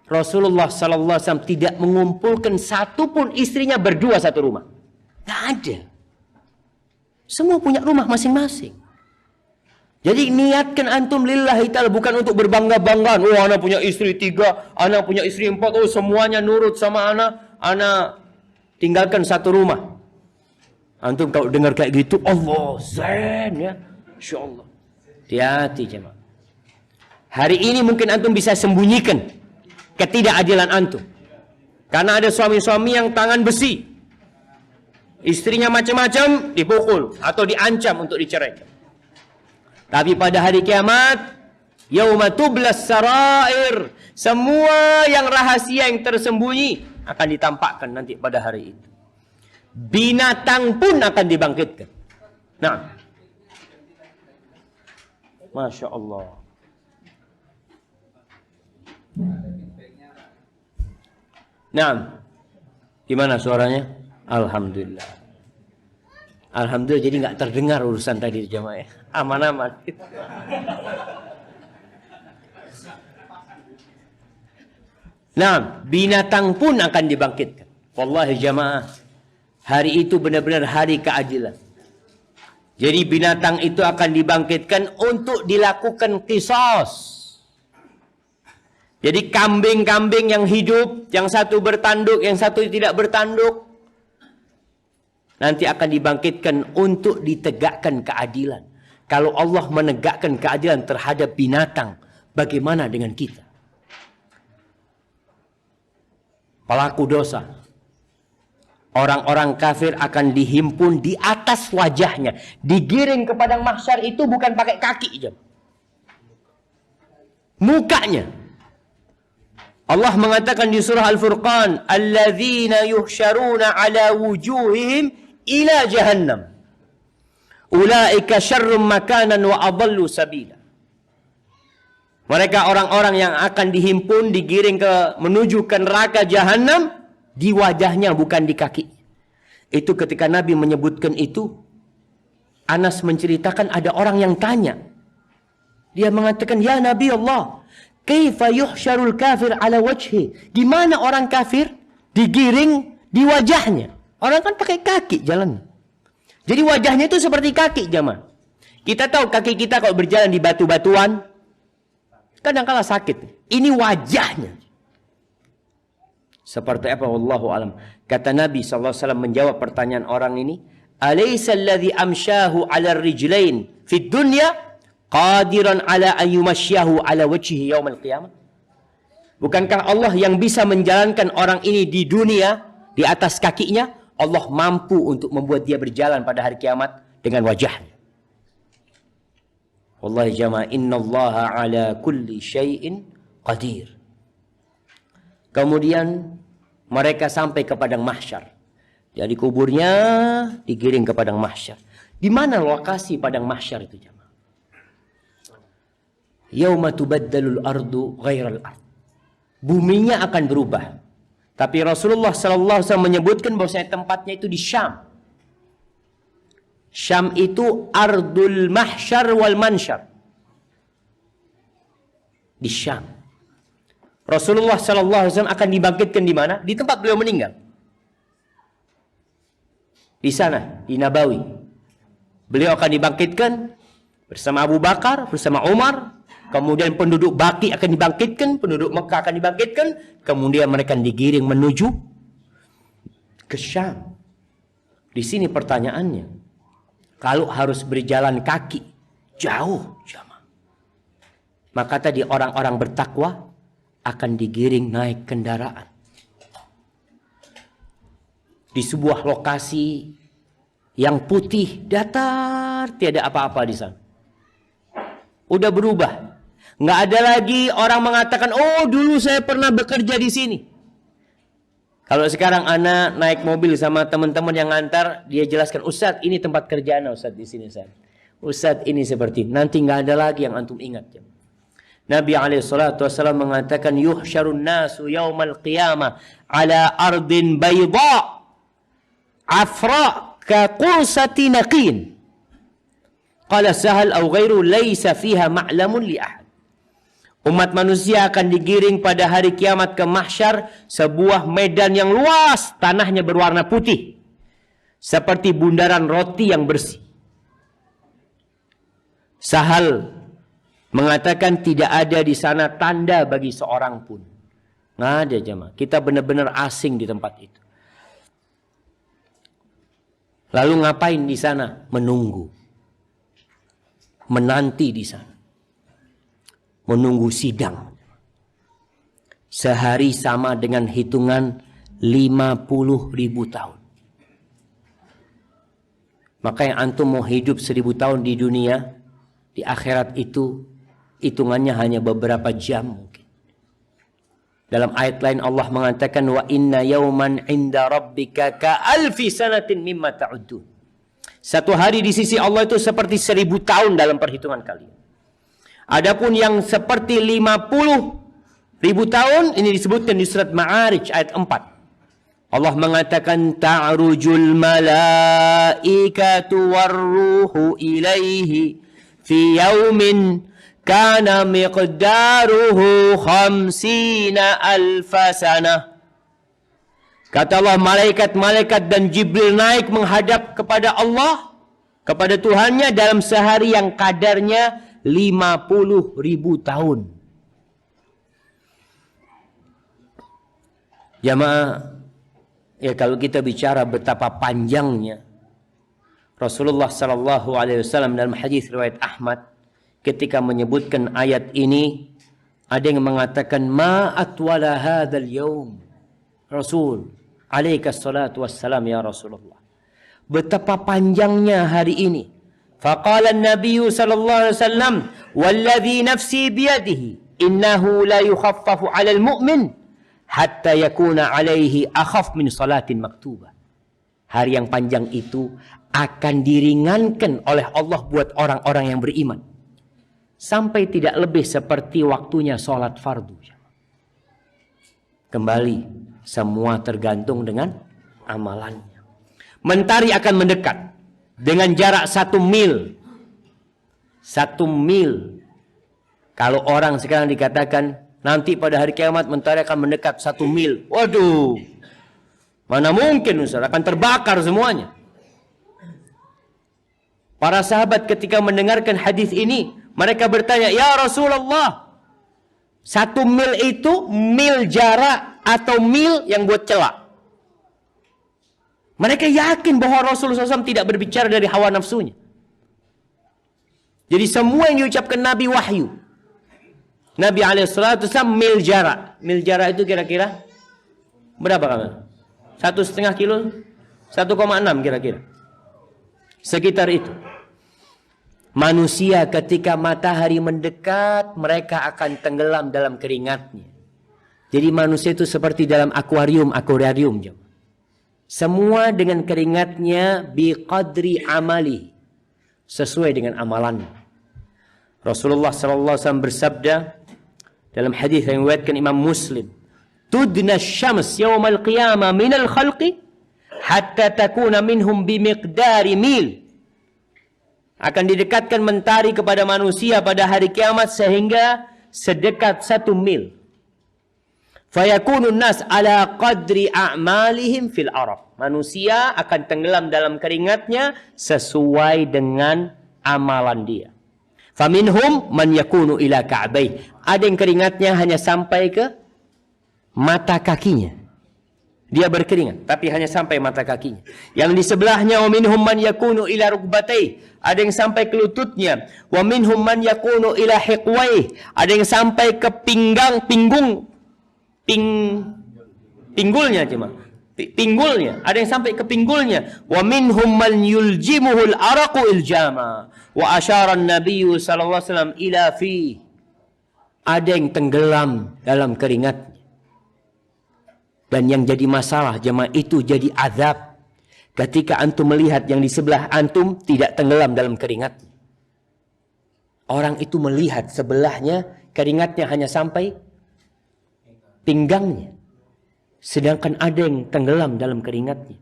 [SPEAKER 1] Rasulullah SAW tidak mengumpulkan satu pun istrinya berdua satu rumah. Gak ada. Semua punya rumah masing-masing. Jadi niatkan antum lillahi ta'ala, bukan untuk berbangga-banggaan. Oh anak punya istri 3, anak punya istri 4, oh semuanya nurut sama anak tinggalkan satu rumah. Antum kalau dengar kayak gitu, Allah zen ya, insyaallah. Hati-hati jemaah. Hari ini mungkin antum bisa sembunyikan ketidakadilan antum. Karena ada suami-suami yang tangan besi. Istrinya macam-macam dipukul atau diancam untuk diceraikan. Tapi pada hari kiamat, yauma tublas sarair, semua yang rahasia yang tersembunyi akan ditampakkan nanti pada hari itu. Binatang pun akan dibangkitkan. Nah, Masya Allah. Nah, gimana suaranya? Alhamdulillah. Alhamdulillah, jadi nggak terdengar urusan tadi jamaah. Aman-aman. Nah, binatang pun akan dibangkitkan. Wallahi jamaah, hari itu benar-benar hari keadilan. Jadi binatang itu akan dibangkitkan untuk dilakukan qisas. Jadi kambing-kambing yang hidup, yang satu bertanduk, yang satu tidak bertanduk, nanti akan dibangkitkan untuk ditegakkan keadilan. Kalau Allah menegakkan keadilan terhadap binatang, bagaimana dengan kita? Pelaku dosa, orang-orang kafir akan dihimpun di atas wajahnya, digiring ke padang mahsyar itu bukan pakai kaki aja, mukanya. Allah mengatakan di surah Al-Furqan, alladzina yuhsyaruna ala wujuhihim ila jahannam, ulaika syarrum makanan wa adallu sabila. Mereka orang-orang yang akan dihimpun, digiring menuju ke neraka jahanam, di wajahnya bukan di kaki. Itu ketika Nabi menyebutkan itu, Anas menceritakan ada orang yang tanya. Dia mengatakan, ya Nabi Allah, kaifa yuhsyarul kafir ala wajhi? Gimana orang kafir digiring di wajahnya? Orang kan pakai kaki jalan. Jadi wajahnya itu seperti kaki jamaah. Kita tahu kaki kita kalau berjalan di batu-batuan, kadang-kala sakit. Ini wajahnya. Seperti apa? Wallahu alam. Kata Nabi SAW menjawab pertanyaan orang ini, alaysa alladhi amsyahu ala rijlain fid dunya qadiran ala an yumashyahu ala wajhihi yaumal qiyamah? Bukankah Allah yang bisa menjalankan orang ini di dunia di atas kakinya, Allah mampu untuk membuat dia berjalan pada hari kiamat dengan wajahnya. Wallahi jamaah, innallaha ala kulli syai'in qadir. Kemudian mereka sampai ke padang mahsyar. Dari kuburnya digiring ke padang mahsyar. Di mana lokasi padang mahsyar itu jamaah? Yauma tubaddalul ardu ghairal ard. Buminya akan berubah. Tapi Rasulullah SAW menyebutkan bahwasanya tempatnya itu di Syam. Syam itu ardul mahsyar wal mansyar. Di Syam. Rasulullah SAW akan dibangkitkan di mana? Di tempat beliau meninggal. Di sana, di Nabawi. Beliau akan dibangkitkan bersama Abu Bakar, bersama Umar. Kemudian penduduk Baqi akan dibangkitkan, penduduk Mekah akan dibangkitkan, kemudian mereka digiring menuju ke Syam. Di sini pertanyaannya, kalau harus berjalan kaki jauh jamaah, maka tadi orang-orang bertakwa akan digiring naik kendaraan di sebuah lokasi yang putih datar, tiada apa-apa di sana. Udah berubah. Nggak ada lagi orang mengatakan, oh dulu saya pernah bekerja di sini. Kalau sekarang anak naik mobil sama teman-teman yang ngantar, dia jelaskan, Ustadz ini tempat kerjaan Ustadz di sini Ustadz. Ustadz ini seperti, nanti nggak ada lagi yang antum ingat. Nabi SAW mengatakan, yuhsyarun nasu yaumal qiyamah ala ardin bayda afra ka qursati naqin. Qala Sahal au ghairu laisa fiha ma'lamun li ahad. Umat manusia akan digiring pada hari kiamat ke mahsyar, sebuah medan yang luas, tanahnya berwarna putih, seperti bundaran roti yang bersih. Sahal mengatakan tidak ada di sana tanda bagi seorang pun. Nggak ada jemaah. Kita benar-benar asing di tempat itu. Lalu ngapain di sana? Menunggu. Menanti di sana. menunggu sidang. Sehari sama dengan hitungan 50.000 tahun. Maka yang antum mau hidup 1000 tahun di dunia, di akhirat itu hitungannya hanya beberapa jam mungkin. Dalam ayat lain Allah mengatakan wa inna yawman 'inda rabbika ka alfi sanatin mimma ta'uddun. Satu hari di sisi Allah itu seperti 1000 tahun dalam perhitungan kalian. Adapun yang seperti 50.000 tahun ini disebutkan di surat Ma'arij ayat 4. Allah mengatakan ta'rujul malaikatu warruhu ilaihi fi yaumin kana miqdaruhu 50,000 sanah. Kata Allah, malaikat-malaikat dan Jibril naik menghadap kepada Allah, kepada Tuhannya dalam sehari yang kadarnya 50.000 tahun. Jamaah, ya kalau kita bicara betapa panjangnya Rasulullah sallallahu alaihi wasallam dalam hadis riwayat Ahmad ketika menyebutkan ayat ini, ada yang mengatakan ma atwala hadzal yaum Rasul alaika salatu wassalam ya Rasulullah. Betapa panjangnya hari ini. Faqala an-nabiy sallallahu alaihi wasallam walladhi nafsi biyadihi innahu la yukhaffafu 'alal mu'min hatta yakuna alaihi akhaf min salatin maktubah. Hari yang panjang itu akan diringankan oleh Allah buat orang-orang yang beriman. Sampai tidak lebih seperti waktunya sholat fardu. Kembali, semua tergantung dengan amalannya. Mentari akan mendekat dengan jarak 1 mil. 1 mil. Kalau orang sekarang dikatakan nanti pada hari kiamat mentari akan mendekat 1 mil. Waduh, mana mungkin Ustaz, akan terbakar semuanya. Para sahabat ketika mendengarkan hadis ini, mereka bertanya, ya Rasulullah, 1 mil itu mil jarak atau mil yang buat celak? Mereka yakin bahwa Rasulullah SAW tidak berbicara dari hawa nafsunya. Jadi semua yang diucapkan Nabi wahyu. Nabi SAW mil jarak. Mil jarak itu kira-kira berapa kamu? 1,5 kilo? 1,6 kira-kira. Sekitar itu. Manusia ketika matahari mendekat, mereka akan tenggelam dalam keringatnya. Jadi manusia itu seperti dalam akuarium. Semua dengan keringatnya biqadri amali. Sesuai dengan amalannya. Rasulullah SAW bersabda dalam hadis yang diriwayatkan Imam Muslim, tudna syams yawmal qiyamah minal khalqi hatta takuna minhum bimiqdari mil. Akan didekatkan mentari kepada manusia pada hari kiamat sehingga sedekat 1 mil. Fayakunun nas ala qadri a'malihim fil araf. Manusia akan tenggelam dalam keringatnya sesuai dengan amalan dia. Faminhum man yakunu ila ka'bai. Ada yang keringatnya hanya sampai ke mata kakinya. Dia berkeringat, tapi hanya sampai mata kakinya. Yang di sebelahnya, wa minhum man yakunu ila rukbatai. Ada yang sampai ke lututnya. Wa minhum man yakunu ila hiqwai. Ada yang sampai ke pinggulnya cuma. Pinggulnya. Ada yang sampai ke pinggulnya. Wa minhum man yuljimuhul araqu iljama. Wa asyara an-nabiy sallallahu alaihi wasallam ila fi. Ada yang tenggelam dalam keringat. Dan yang jadi masalah jemaah itu jadi azab. Ketika antum melihat yang di sebelah antum tidak tenggelam dalam keringat. Orang itu melihat sebelahnya keringatnya hanya sampai pinggangnya. Sedangkan ada yang tenggelam dalam keringatnya.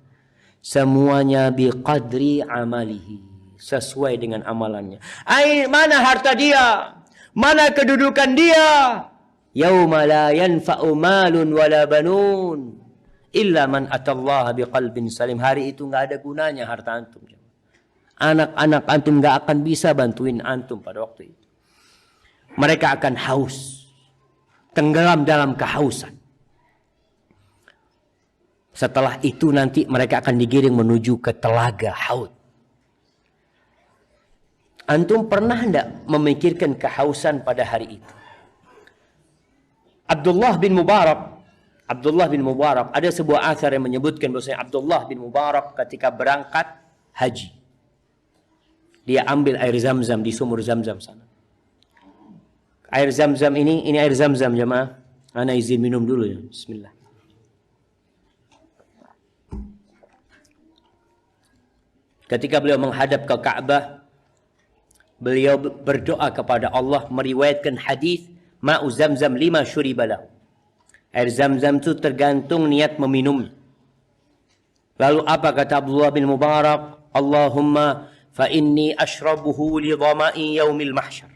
[SPEAKER 1] Semuanya biqadri amalihi. Sesuai dengan amalannya. Mana harta dia? Mana kedudukan dia? Yauma la yanfa'u malun wala banun illa man atallaha biqalbin salim. Hari itu enggak ada gunanya harta antum. Anak-anak antum enggak akan bisa bantuin antum pada waktu itu. Mereka akan haus. Tenggelam dalam kehausan. Setelah itu nanti mereka akan digiring menuju ke telaga haud. Antum pernah enggak memikirkan kehausan pada hari itu? Abdullah bin Mubarak, ada sebuah athar yang menyebutkan bahwasanya Abdullah bin Mubarak ketika berangkat haji, dia ambil air Zam-Zam di sumur Zam-Zam sana. Air Zam-Zam ini air Zam-Zam jemaah. Ana izin minum dulu ya. Bismillah. Ketika beliau menghadap ke Ka'bah, beliau berdoa kepada Allah, meriwayatkan hadis, ma'u Zam-Zam lima syuribalah. Air Zam-Zam itu tergantung niat meminum. Lalu apa kata Abdullah bin Mubarak? Allahumma fa inni ashrabuhu li dhama'i yaumil mahsyar.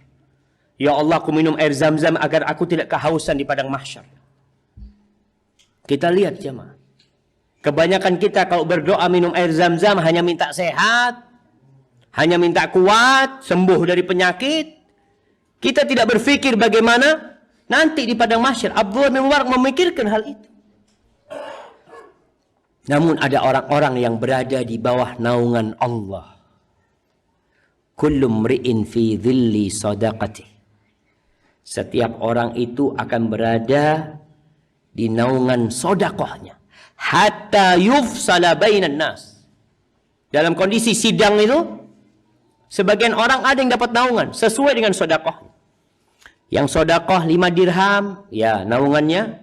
[SPEAKER 1] Ya Allah, aku minum air Zam-Zam agar aku tidak kehausan di padang mahsyar. Kita lihat jemaah. Kebanyakan kita kalau berdoa minum air Zam-Zam hanya minta sehat, hanya minta kuat, sembuh dari penyakit. Kita tidak berpikir bagaimana nanti di padang mahsyar. Abdullah bin Mubarak memikirkan hal itu. Namun ada orang-orang yang berada di bawah naungan Allah. Kullu mri'in fi dhilli sadaqati. Setiap orang itu akan berada di naungan sodakohnya. Hatta yufsala bainan nas. Dalam kondisi sidang itu, sebagian orang ada yang dapat naungan sesuai dengan sodakohnya. Yang sodakoh 5 dirham, ya naungannya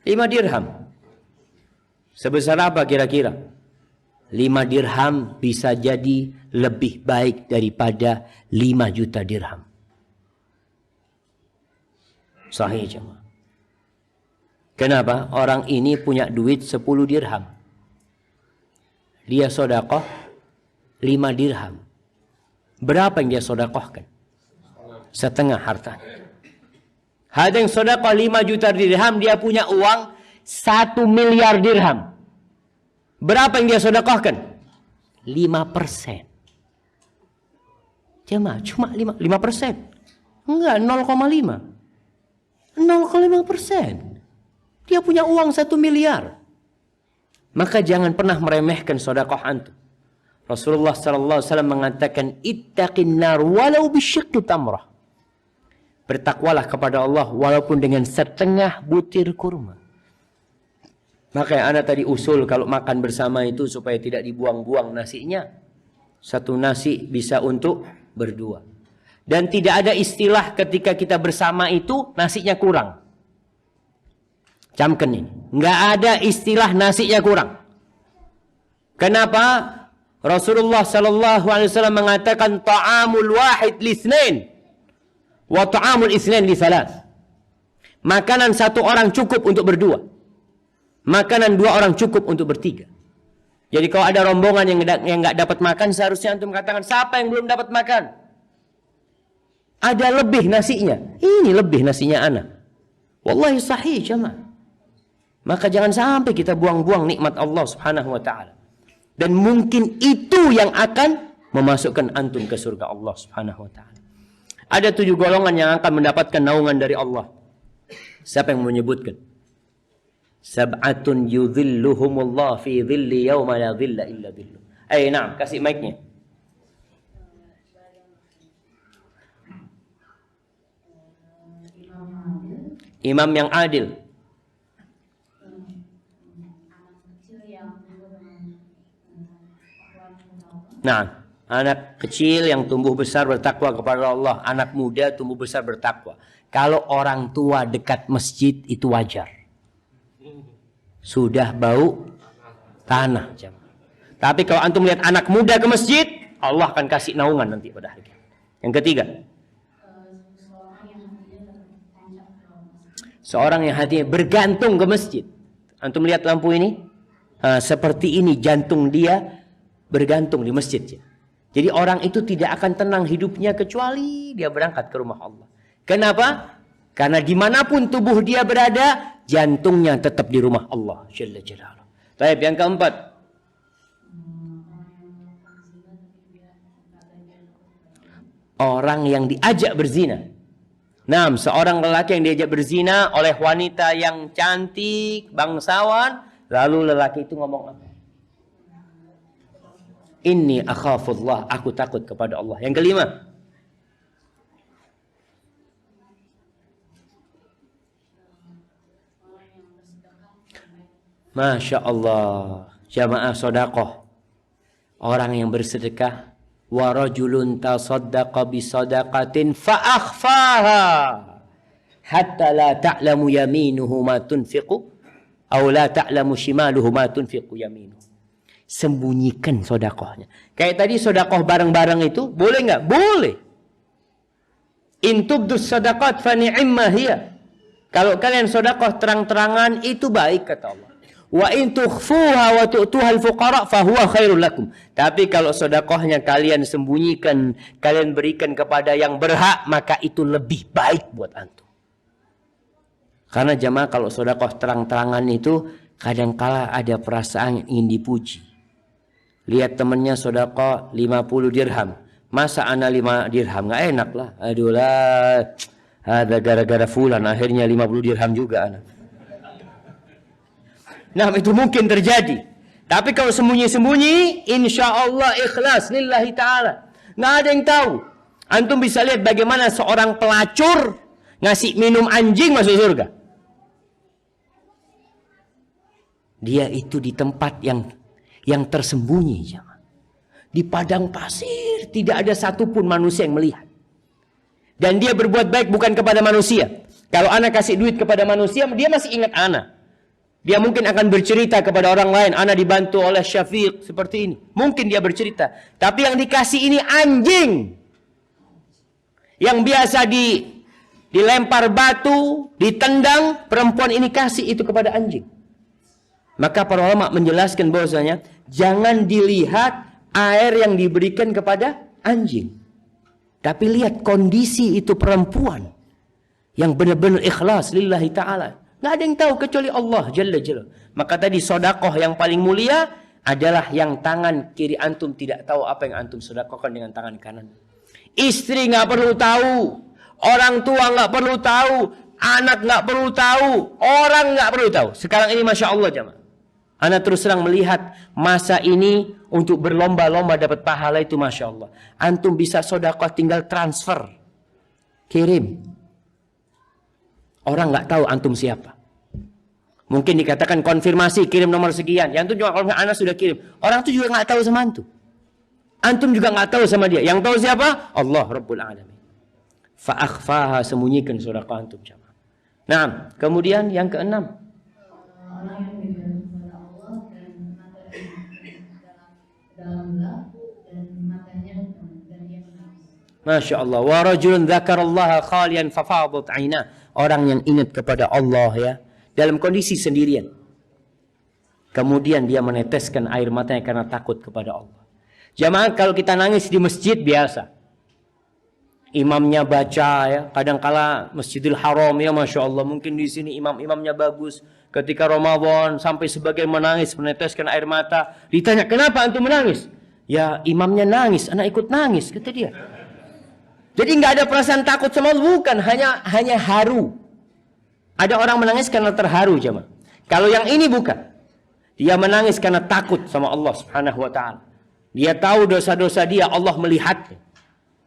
[SPEAKER 1] 5 dirham. Sebesar apa kira-kira? 5 dirham bisa jadi lebih baik daripada 5 juta dirham. Sahih jemaah. Kenapa? Orang ini punya duit 10 dirham. Dia sodakoh 5 dirham. Berapa yang dia sodakohkan? Setengah hartanya. Ada yang sodakoh 5 juta dirham, dia punya uang 1 miliar dirham. Berapa yang dia sodakohkan? 5%. Jemaah, cuma 5%. Enggak, 0,5%. 0,5%. Dia punya uang 1 miliar. Maka jangan pernah meremehkan sedekah antum. Rasulullah sallallahu alaihi wasallam mengatakan, ittaqin nar walau bisyiqqi tamrah. Bertakwalah kepada Allah walaupun dengan setengah butir kurma. Maka yang ana tadi usul kalau makan bersama itu supaya tidak dibuang-buang nasinya. Satu nasi bisa untuk berdua. Dan tidak ada istilah ketika kita bersama itu nasinya kurang. Camkan ini. Nggak ada istilah nasinya kurang. Kenapa? Rasulullah sallallahu alaihi wasallam mengatakan ta'amul wahid lisnain wa ta'amul isnain li thalath. Makanan satu orang cukup untuk berdua. Makanan 2 orang cukup untuk bertiga. Jadi kalau ada rombongan yang nggak dapat makan, seharusnya antum katakan, siapa yang belum dapat makan? Ada lebih nasinya. Ini lebih nasinya ana. Wallahi sahih jemaah. Maka jangan sampai kita buang-buang nikmat Allah Subhanahu wa taala. Dan mungkin itu yang akan memasukkan antum ke surga Allah Subhanahu wa taala. Ada 7 golongan yang akan mendapatkan naungan dari Allah. Siapa yang menyebutkan? Sab'atun yudhilluhumullah fi dhilli yawma la dhilla illa dhilluh. Na'am, kasih mic-nya. Imam yang adil. Nah, anak kecil yang tumbuh besar bertakwa kepada Allah, anak muda tumbuh besar bertakwa. Kalau orang tua dekat masjid itu wajar. Sudah bau tanah. Tapi kalau antum lihat anak muda ke masjid, Allah akan kasih naungan nanti pada hari kiamat. Yang ketiga, seorang yang hatinya bergantung ke masjid. Antum lihat lampu ini? Seperti ini jantung dia bergantung di masjid. Jadi orang itu tidak akan tenang hidupnya kecuali dia berangkat ke rumah Allah. Kenapa? Karena dimanapun tubuh dia berada, jantungnya tetap di rumah Allah Jalla Jalaluh. Baik, yang keempat. Orang yang diajak berzina. Nah, seorang lelaki yang diajak berzina oleh wanita yang cantik, bangsawan, lalu lelaki itu ngomong apa? Inni akhafullah, aku takut kepada Allah. Yang kelima, Masya Allah. Jamaah sodakoh. Orang yang bersedekah. Wa rajulun tasaddaqa bisadaqatin fa'akhfaha. Hatta la ta'lamu yaminuhu ma tunfiqu. Aw la ta'lamu shimaluhu ma tunfiqu yaminuhu. Sembunyikan sodakohnya. Kayak tadi sodakoh bareng-bareng itu. Boleh nggak? Boleh. In tubdus sadaqat fa ni'imma hiya. Kalau kalian sodakoh terang-terangan itu baik kata Allah. Wa in tukhfuha wa tu'tuha al-fuqara fa huwa khairul lakum. Tapi kalau sodakohnya kalian sembunyikan, kalian berikan kepada yang berhak, maka itu lebih baik buat antum. Karena jamaah kalau sodakoh terang-terangan itu kadangkala ada perasaan yang ingin dipuji. Lihat temannya sodakoh 50 dirham. Masa ana 5 dirham? Nggak enak lah. Aduh lah. Ada gara-gara fulan akhirnya 50 dirham juga ana. Nah itu mungkin terjadi. Tapi kalau sembunyi-sembunyi, insya Allah ikhlas lillahi ta'ala. Nggak ada yang tahu. Antum bisa lihat bagaimana seorang pelacur ngasih minum anjing masuk surga. Dia itu di tempat yang tersembunyi. Di padang pasir tidak ada satupun manusia yang melihat. Dan dia berbuat baik bukan kepada manusia. Kalau ana kasih duit kepada manusia, dia masih ingat ana. Dia mungkin akan bercerita kepada orang lain, ana dibantu oleh Syafiq seperti ini. Mungkin dia bercerita. Tapi yang dikasih ini anjing. Yang biasa dilempar batu, ditendang, perempuan ini kasih itu kepada anjing. Maka para ulama menjelaskan bahwasanya jangan dilihat air yang diberikan kepada anjing. Tapi lihat kondisi itu perempuan yang benar-benar ikhlas lillahi ta'ala. Nggak ada yang tahu kecuali Allah Jalla Jalla. Maka tadi sodakoh yang paling mulia adalah yang tangan kiri antum tidak tahu apa yang antum sodakohkan dengan tangan kanan. Istri nggak perlu tahu, orang tua nggak perlu tahu, anak nggak perlu tahu, orang nggak perlu tahu. Sekarang ini masya Allah jamaah. Ana terus terang melihat masa ini untuk berlomba-lomba dapat pahala itu masya Allah. Antum bisa sodakoh tinggal transfer, kirim. Orang nggak tahu antum siapa. Mungkin dikatakan konfirmasi kirim nomor sekian. Yang itu juga kalau anak sudah kirim. Orang itu juga nggak tahu sama antum. Antum juga nggak tahu sama dia. Yang tahu siapa? Allah Rabbul Alamin. Fa'akhfaha, sembunyikan sodakoh antum jamaah. Nah, kemudian yang keenam. Masya Allah. Wa rajulun dzakarallaha khalian fafadat 'ainah. Orang yang ingat kepada Allah ya, dalam kondisi sendirian. Kemudian dia meneteskan air matanya karena takut kepada Allah. Jamaah kalau kita nangis di masjid biasa. Imamnya baca ya, kadangkala Masjidil Haram ya Masya Allah. Mungkin di sini imam-imamnya bagus. Ketika Ramadan sampai sebagian menangis, meneteskan air mata. Ditanya, kenapa antum menangis? Ya imamnya nangis, anak ikut nangis, kata dia. Jadi nggak ada perasaan takut sama Allah, bukan, hanya haru. Ada orang menangis karena terharu jemaah. Kalau yang ini bukan. Dia menangis karena takut sama Allah Subhanahu wa taala. Dia tahu dosa-dosa dia, Allah melihatnya.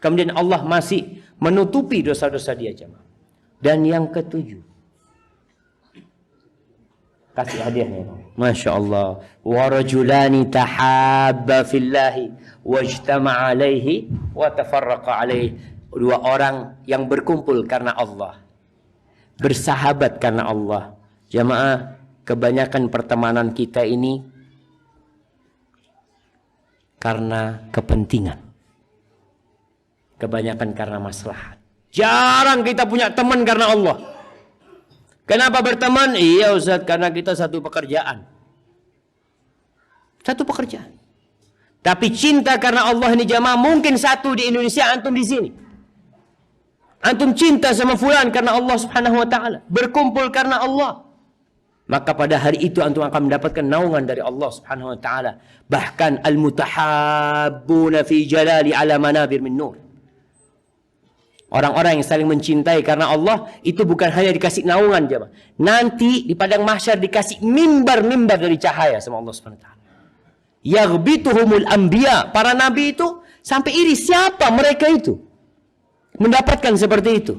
[SPEAKER 1] Kemudian Allah masih menutupi dosa-dosa dia jemaah. Dan yang ketujuh. Kasih hadiahnya. Masya Allah. Wa rajulani tahabba fillahi wajtama'a alaihi wa tafarraqa alaihi. Dua orang yang berkumpul karena Allah. Bersahabat karena Allah. Jamaah, kebanyakan pertemanan kita ini karena kepentingan. Kebanyakan karena maslahat. Jarang kita punya teman karena Allah. Kenapa berteman? Iya Ustaz, karena kita satu pekerjaan. Satu pekerjaan. Tapi cinta karena Allah ini jamaah mungkin satu di Indonesia, antum di sini. Antum cinta sama fulan karena Allah Subhanahu wa taala, berkumpul karena Allah. Maka pada hari itu antum akan mendapatkan naungan dari Allah Subhanahu wa taala. Bahkan al-mutahabbuna fi jalali ala manabir min nur. Orang-orang yang saling mencintai karena Allah itu bukan hanya dikasih naungan jemaah. Nanti di padang mahsyar dikasih mimbar-mimbar dari cahaya sama Allah Subhanahu wa taala. Yaghbituhumul anbiya, para nabi itu sampai iri siapa mereka itu? Mendapatkan seperti itu.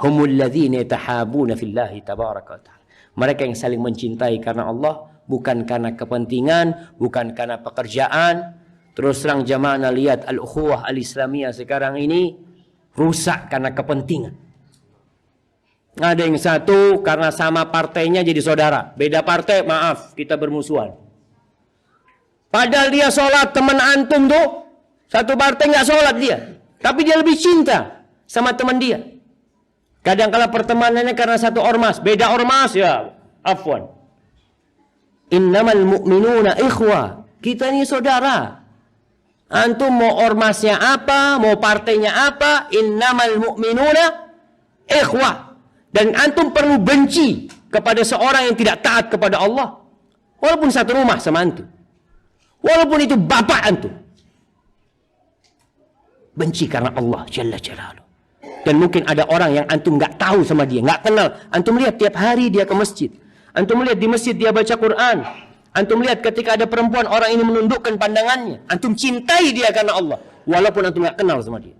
[SPEAKER 1] Humul ladzina yatahabuna fillahi tabaraka wa ta'ala. Mereka yang saling mencintai karena Allah, bukan karena kepentingan, bukan karena pekerjaan. Terus terang jamaah lihat al-ukhuwah al-islamiyah sekarang ini rusak karena kepentingan. Ada yang satu karena sama partainya jadi saudara, beda partai maaf kita bermusuhan. Padahal dia sholat, teman antum tuh satu partai nggak sholat dia, tapi dia lebih cinta sama teman dia. Kadang-kala pertemanannya karena satu ormas, beda ormas ya, afwan. Innamal mu'minuna ikhwah. Kita ini saudara. Antum mau ormasnya apa, mau partainya apa, innamal mu'minuna ikhwah. Dan antum perlu benci kepada seorang yang tidak taat kepada Allah, walaupun satu rumah sama antum, walaupun itu bapak antum. Benci karena Allah Jalla Jalaluh. Dan mungkin ada orang yang antum nggak tahu sama dia, nggak kenal. Antum lihat tiap hari dia ke masjid. Antum lihat di masjid dia baca Quran. Antum lihat ketika ada perempuan, orang ini menundukkan pandangannya. Antum cintai dia karena Allah, walaupun antum nggak kenal sama dia.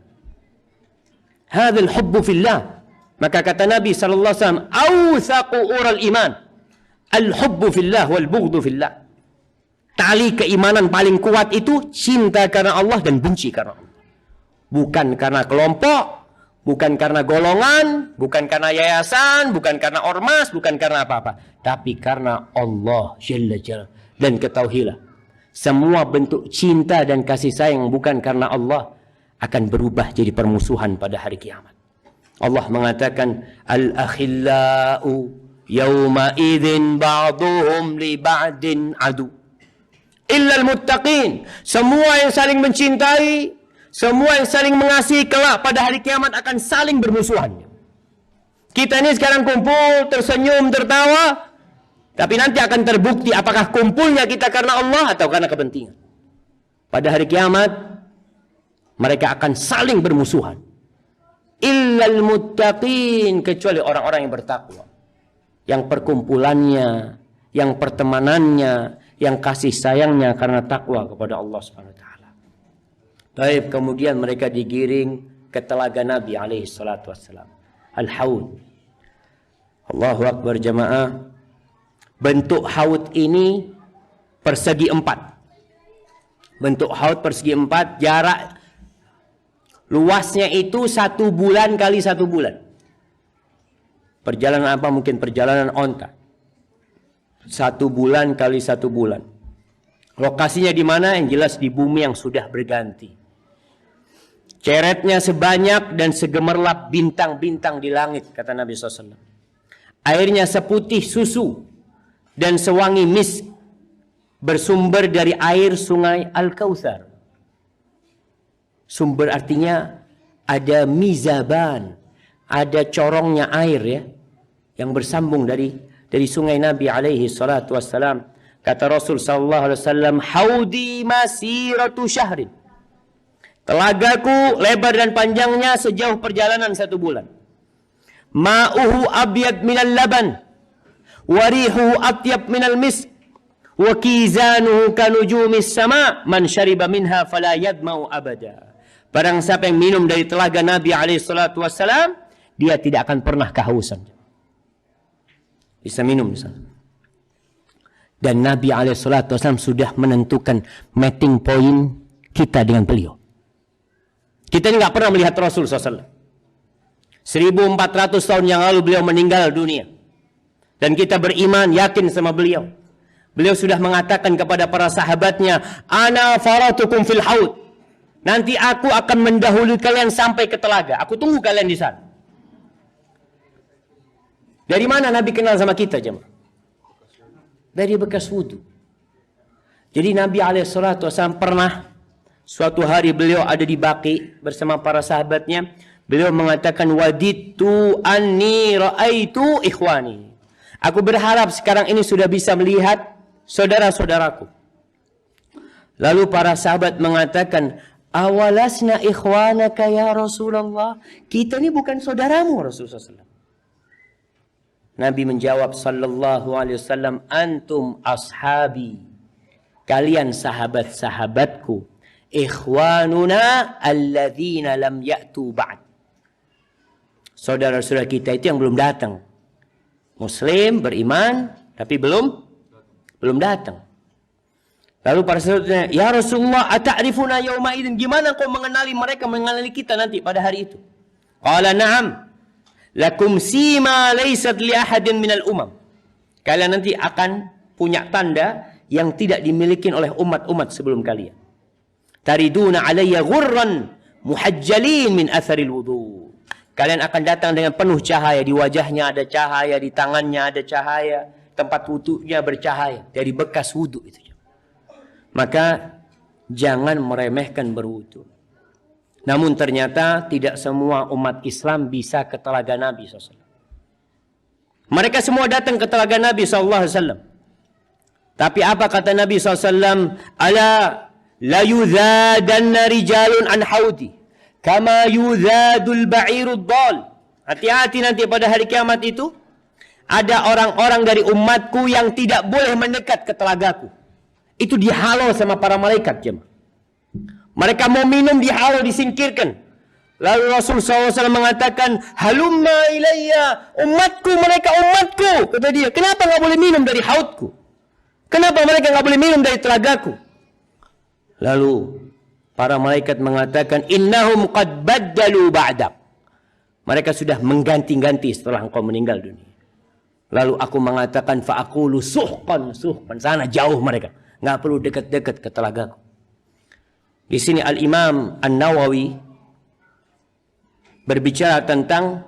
[SPEAKER 1] Hadzal hubbu fillah. Maka kata Nabi sallallahu alaihi wasallam, "Awsaqu ural iman, al-hubbu fillah wal bughdhu fillah." Tali keimanan paling kuat itu cinta karena Allah dan benci karena Allah. Bukan karena kelompok, bukan karena golongan, bukan karena yayasan, bukan karena ormas, bukan karena apa-apa, tapi karena Allah Jalla Jalla. Dan ketahuilah, semua bentuk cinta dan kasih sayang bukan karena Allah akan berubah jadi permusuhan pada hari kiamat. Allah mengatakan, al-akhillau yawma idzin ba'duhum li ba'din adu illal muttaqin. Semua yang saling mencintai, semua yang saling mengasihi kelak pada hari kiamat akan saling bermusuhan. Kita ini sekarang kumpul, tersenyum, tertawa, tapi nanti akan terbukti apakah kumpulnya kita karena Allah atau karena kepentingan. Pada hari kiamat mereka akan saling bermusuhan. Illal muttaqin, kecuali orang-orang yang bertakwa, yang perkumpulannya, yang pertemanannya, yang kasih sayangnya karena takwa kepada Allah Subhanahu wa taala. Baik, kemudian mereka digiring ke telaga Nabi alaihi salatu wassalam, al-haud. Allahu akbar jamaah. Bentuk haud ini persegi 4. Bentuk haud persegi 4, jarak luasnya itu 1 bulan kali 1 bulan. Perjalanan apa? Mungkin perjalanan onta. 1 bulan kali 1 bulan. Lokasinya di mana? Yang jelas di bumi yang sudah berganti. Ceretnya sebanyak dan segemerlap bintang-bintang di langit, kata Nabi SAW. Airnya seputih susu dan sewangi misk, bersumber dari air sungai Al-Kautsar. Sumber artinya ada mizaban, ada corongnya air ya, yang bersambung dari sungai Nabi alaihi salatu wassalam. Kata Rasul sallallahu alaihi wasallam, haudi masiratu syahrin. Telagaku lebar dan panjangnya sejauh perjalanan 1 bulan. Ma'uhu abyad minal laban, warihuhu atyab minal misk, wa kizanuhu kanujumis sama, man syariba minha fala yadma'u abada. Barang siapa yang minum dari telaga Nabi SAW, dia tidak akan pernah kehausan. Bisa minum di sana. Dan Nabi SAW sudah menentukan meeting point kita dengan beliau. Kita ini nggak pernah melihat Rasul SAW. 1400 tahun yang lalu beliau meninggal dunia. Dan kita beriman, yakin sama beliau. Beliau sudah mengatakan kepada para sahabatnya, ana faratukum fil haud. Nanti aku akan mendahului kalian sampai ke telaga. Aku tunggu kalian di sana. Dari mana Nabi kenal sama kita, jemaah? Dari bekas wudu. Jadi Nabi SAW pernah suatu hari beliau ada di Baqi bersama para sahabatnya. Beliau mengatakan, waditu anni ra'aitu ikhwani. Aku berharap sekarang ini sudah bisa melihat saudara-saudaraku. Lalu para sahabat mengatakan, awalasna ikhwanaka ya Rasulullah. Kita ini bukan saudaramu Rasulullah SAW. Nabi menjawab sallallahu alaihi wasallam, antum ashabi. Kalian sahabat-sahabatku. Ikhwanuna alladzina lam ya'tu ba'd. Saudara-saudara kita itu yang belum datang. Muslim, beriman, tapi belum datang. Lalu para sahabatnya, ya Rasulullah, ata'rifuna yawma idzin, gimana kau mengenali mereka, mengenali kita nanti pada hari itu? Qala na'am, lakum sima laysat li ahadin minal umam. Kalian nanti akan punya tanda yang tidak dimiliki oleh umat-umat sebelum kalian. Tariduna alayya ghurran muhajjalin min atharil wudu. Kalian akan datang dengan penuh cahaya, di wajahnya ada cahaya, di tangannya ada cahaya, tempat wudunya bercahaya dari bekas wudu itu. Maka jangan meremehkan berwudu. Namun ternyata tidak semua umat Islam bisa ke telaga Nabi SAW. Mereka semua datang ke telaga Nabi SAW. Tapi apa kata Nabi SAW? Ala la yudhadanna rijalun an haudi kama yudhadul ba'irud dal. Hati-hati nanti pada hari kiamat itu ada orang-orang dari umatku yang tidak boleh mendekat ke telagaku. Itu dihalau sama para malaikat, jemaah. Mereka mau minum dihalau, disingkirkan. Lalu Rasul SAW mengatakan, halumma ilayya, umatku, mereka umatku. Kata dia, kenapa nggak boleh minum dari hautku? Kenapa mereka nggak boleh minum dari telagaku? Lalu para malaikat mengatakan, innahum qad baddalu ba'dak. Mereka sudah mengganti-ganti setelah engkau meninggal dunia. Lalu aku mengatakan, fa'akulu suhqan. Sana jauh mereka. Nggak perlu dekat-dekat ke telagaku. Di sini Al-Imam An-Nawawi berbicara tentang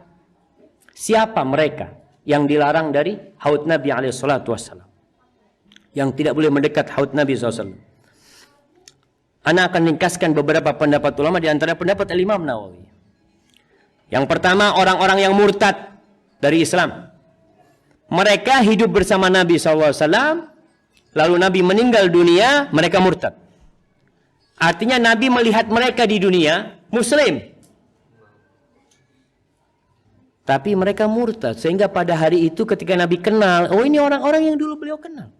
[SPEAKER 1] siapa mereka yang dilarang dari haud Nabi SAW, yang tidak boleh mendekat haud Nabi SAW. Ana akan ringkaskan beberapa pendapat ulama, di antara pendapat Al-Imam Nawawi. Yang pertama, orang-orang yang murtad dari Islam. Mereka hidup bersama Nabi SAW, lalu Nabi meninggal dunia, mereka murtad. Artinya Nabi melihat mereka di dunia Muslim, tapi mereka murtad. Sehingga pada hari itu ketika Nabi kenal, oh ini orang-orang yang dulu beliau kenal.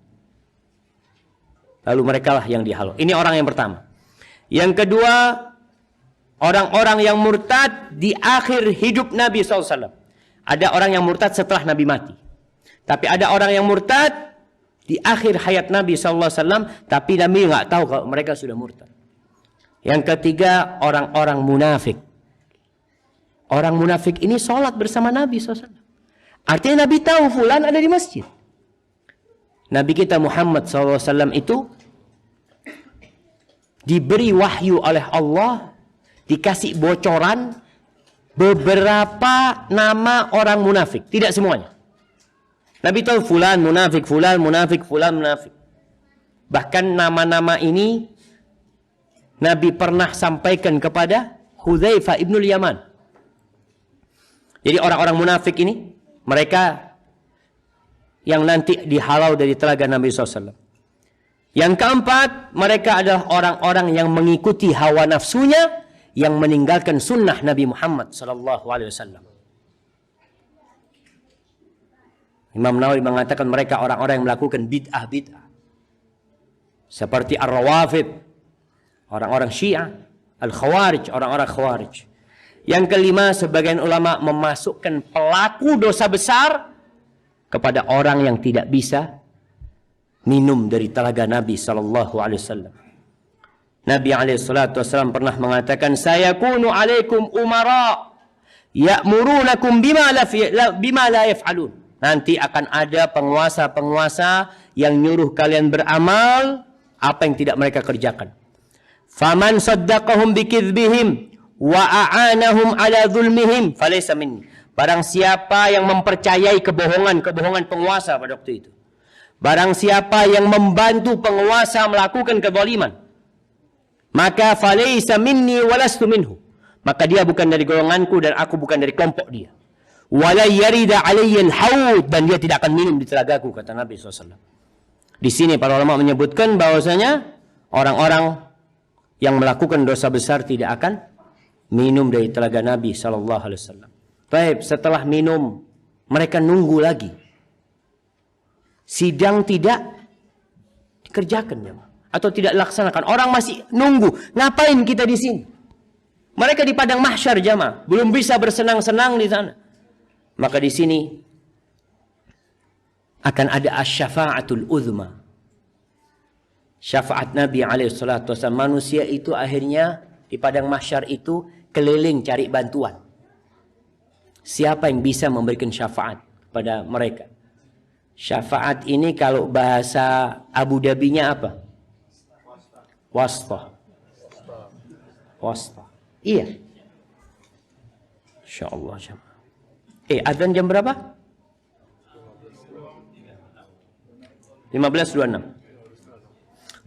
[SPEAKER 1] Lalu mereka lah yang dihalau. Ini orang yang pertama. Yang kedua, orang-orang yang murtad di akhir hidup Nabi SAW. Ada orang yang murtad setelah Nabi mati. Tapi ada orang yang murtad di akhir hayat Nabi SAW, tapi Nabi nggak tahu kalau mereka sudah murtad. Yang ketiga, orang-orang munafik. Orang munafik ini sholat bersama Nabi SAW. Artinya Nabi tahu fulan ada di masjid. Nabi kita Muhammad SAW itu diberi wahyu oleh Allah, dikasih bocoran beberapa nama orang munafik. Tidak semuanya. Nabi tahu fulan munafik, fulan munafik, fulan munafik. Bahkan nama-nama ini Nabi pernah sampaikan kepada Hudzaifah ibnul Yaman. Jadi orang-orang munafik ini, mereka yang nanti dihalau dari telaga Nabi SAW. Yang keempat, mereka adalah orang-orang yang mengikuti hawa nafsunya, yang meninggalkan sunnah Nabi Muhammad SAW. Imam Nawawi mengatakan mereka orang-orang yang melakukan bid'ah-bid'ah. Seperti Ar-Rawafid, orang-orang Syiah, Al-Khawarij, orang-orang Khawarij. Yang kelima, sebagian ulama memasukkan pelaku dosa besar kepada orang yang tidak bisa minum dari telaga Nabi SAW. Nabi SAW pernah mengatakan, sayakunu alaikum umara ya'murunakum bima la yaf'alun. Nanti akan ada penguasa-penguasa yang nyuruh kalian beramal apa yang tidak mereka kerjakan. Faman saddaqahum bikidbihim wa a'anahum ala zulmihim falaysa minni. Barang siapa yang mempercayai kebohongan penguasa pada waktu itu. Barang siapa yang membantu penguasa melakukan kezaliman, maka falaysa minni walastu minhu. Maka dia bukan dari golonganku dan aku bukan dari kelompok dia. Wala yarida alayyal haud, dan dia tidak akan minum di telagaku, kata Nabi SAW. Di sini para ulama menyebutkan bahwasanya orang-orang yang melakukan dosa besar tidak akan minum dari telaga Nabi SAW. Baik, setelah minum mereka nunggu lagi. Sidang tidak dikerjakan ya, atau tidak dilaksanakan. Orang masih nunggu. Ngapain kita di sini? Mereka di padang mahsyar jamaah, belum bisa bersenang-senang di sana. Maka di sini akan ada asy-syafa'atul uzma. Syafaat Nabi SAW. Manusia itu akhirnya di padang mahsyar itu keliling cari bantuan. Siapa yang bisa memberikan syafaat kepada mereka? Syafaat ini kalau bahasa Abu Dhabinya apa? Wasta. Wasta. Iya. Insyaallah jemaah. Azan jam berapa? 15.26.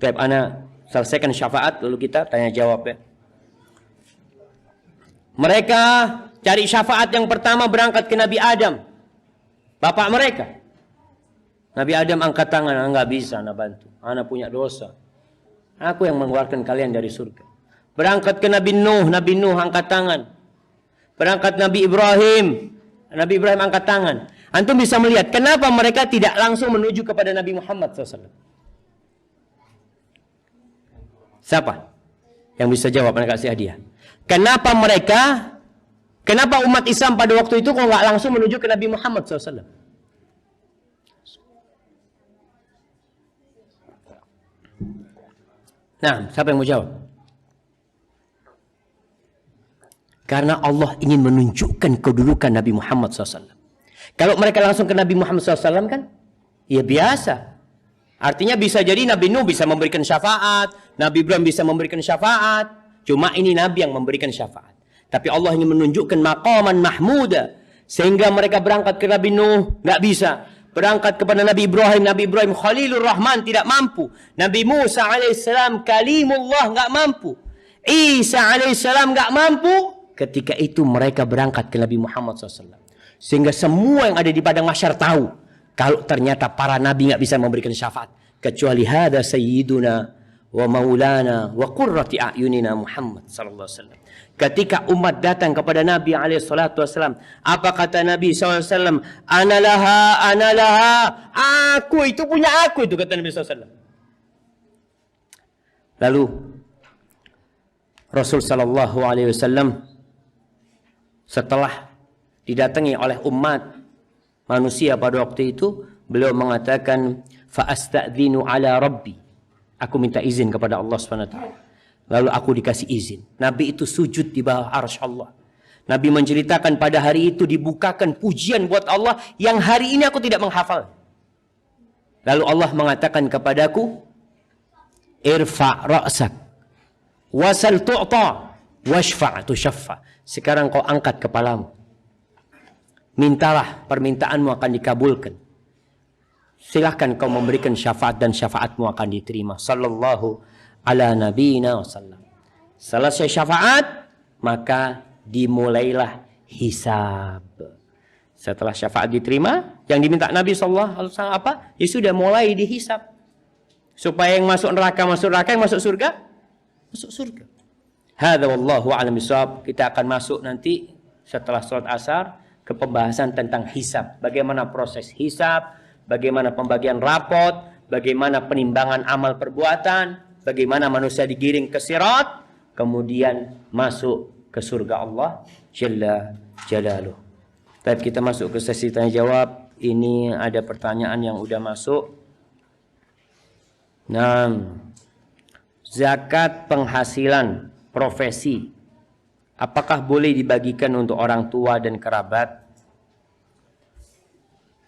[SPEAKER 1] Baik, ana selesaikan syafaat lalu kita tanya jawab ya. Mereka cari syafaat yang pertama berangkat ke Nabi Adam. Bapak mereka. Nabi Adam angkat tangan, enggak bisa ana bantu. Ana punya dosa. Aku yang mengeluarkan kalian dari surga. Berangkat ke Nabi Nuh angkat tangan. Berangkat Nabi Ibrahim angkat tangan. Antum bisa melihat kenapa mereka tidak langsung menuju kepada Nabi Muhammad SAW. Siapa yang bisa jawab? Anak kasih hadiah. Kenapa umat Islam pada waktu itu kok nggak langsung menuju ke Nabi Muhammad SAW? Nah, siapa yang mau jawab? Karena Allah ingin menunjukkan kedudukan Nabi Muhammad SAW. Kalau mereka langsung ke Nabi Muhammad SAW kan, ya biasa. Artinya bisa jadi Nabi Nuh bisa memberikan syafaat, Nabi Ibrahim bisa memberikan syafaat. Cuma ini Nabi yang memberikan syafaat. Tapi Allah ingin menunjukkan maqaman mahmuda. Sehingga mereka berangkat ke Nabi Nuh, nggak bisa. Berangkat kepada Nabi Ibrahim Khalilur Rahman tidak mampu. Nabi Musa alaihissalam kalimullah nggak mampu. Isa alaihissalam nggak mampu. Ketika itu mereka berangkat ke Nabi Muhammad SAW. Sehingga semua yang ada di padang mahsyar tahu. Kalau ternyata para nabi nggak bisa memberikan syafaat. Kecuali hada sayyiduna wa maulana wa qurrati a'yunina Muhammad sallallahu alaihi wasallam. Ketika umat datang kepada Nabi alaihi salatu wasallam, apa kata Nabi sallallahu alaihi wasallam? Ana laha. Aku itu punya aku itu kata Nabi sallallahu alaihi wasallam. Lalu Rasul sallallahu alaihi wasallam setelah didatangi oleh umat manusia pada waktu itu, beliau mengatakan fa'astadzinu ala rabbi. Aku minta izin kepada Allah SWT. Lalu aku dikasih izin. Nabi itu sujud di bawah arsy Allah. Nabi menceritakan pada hari itu dibukakan pujian buat Allah yang hari ini aku tidak menghafal. Lalu Allah mengatakan kepadaku, irfa' ra'sak wasal tu'ta washfa' tushaffa. Sekarang kau angkat kepalamu. Mintalah, permintaanmu akan dikabulkan. Silahkan kau memberikan syafaat dan syafaatmu akan diterima. Sallallahu ala nabiyina wasallam. Selesai syafaat, maka dimulailah hisab. Setelah syafaat diterima, yang diminta Nabi sallallahu alaihi wasallam apa? Ya sudah mulai dihisab. Supaya yang masuk neraka, yang masuk surga, masuk surga. Hadza wallahu a'lam bishawab. Kita akan masuk nanti setelah salat asar ke pembahasan tentang hisab. Bagaimana proses hisab, bagaimana pembagian rapot, bagaimana penimbangan amal perbuatan, bagaimana manusia digiring ke sirat, kemudian masuk ke surga Allah Jalla Jalaluh. Tapi kita masuk ke sesi tanya jawab. Ini ada pertanyaan yang udah masuk. Nah, zakat penghasilan profesi apakah boleh dibagikan untuk orang tua dan kerabat?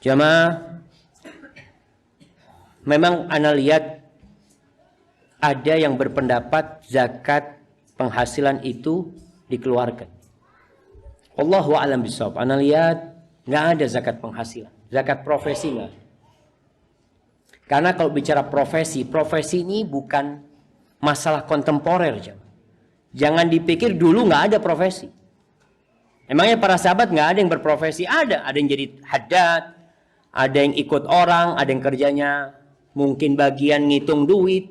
[SPEAKER 1] Jamaah, memang ana lihat ada yang berpendapat zakat penghasilan itu dikeluarkan. Wallahu a'lam bishawab. Ana lihat nggak ada zakat penghasilan, zakat profesi nggak. Karena kalau bicara profesi ini bukan masalah kontemporer, jamaah. Jangan dipikir dulu nggak ada profesi. Emangnya para sahabat nggak ada yang berprofesi? Ada yang jadi haddad, ada yang ikut orang, ada yang kerjanya mungkin bagian ngitung duit,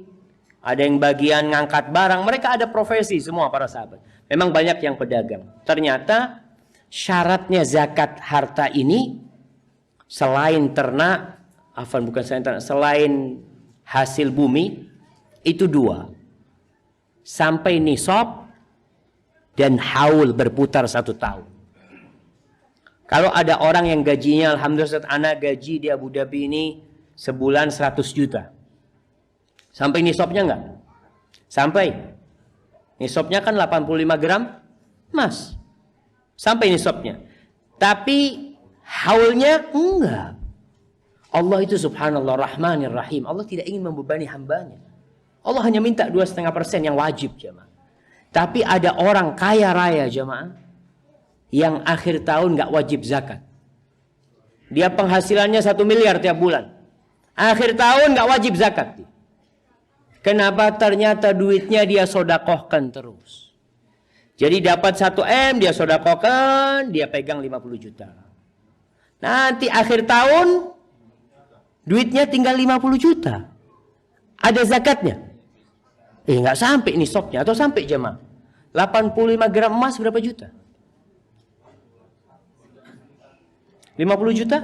[SPEAKER 1] ada yang bagian ngangkat barang. Mereka ada profesi semua para sahabat. Memang banyak yang pedagang. Ternyata syaratnya zakat harta ini selain ternak, selain hasil bumi itu dua. Sampai nisab dan haul berputar 1 tahun. Kalau ada orang yang gajinya, alhamdulillah Ustaz, ana gaji di Abu Dhabi ini sebulan 100 juta. Sampai nisabnya enggak? Sampai. Nisabnya kan 85 gram emas. Sampai nisabnya. Tapi haulnya enggak. Allah itu subhanallah rahmanir rahim. Allah tidak ingin membebani hambanya. Allah hanya minta 2,5% yang wajib jemaah. Tapi ada orang kaya raya jemaah yang akhir tahun nggak wajib zakat. Dia penghasilannya 1 miliar tiap bulan. Akhir tahun nggak wajib zakat. Kenapa? Ternyata duitnya dia sodakohkan terus. Jadi dapat 1 M dia sodakohkan, dia pegang 50 juta. Nanti akhir tahun duitnya tinggal 50 juta. Ada zakatnya? Nggak sampai nisabnya atau sampai jemaah. 85 gram emas berapa juta? 50 juta.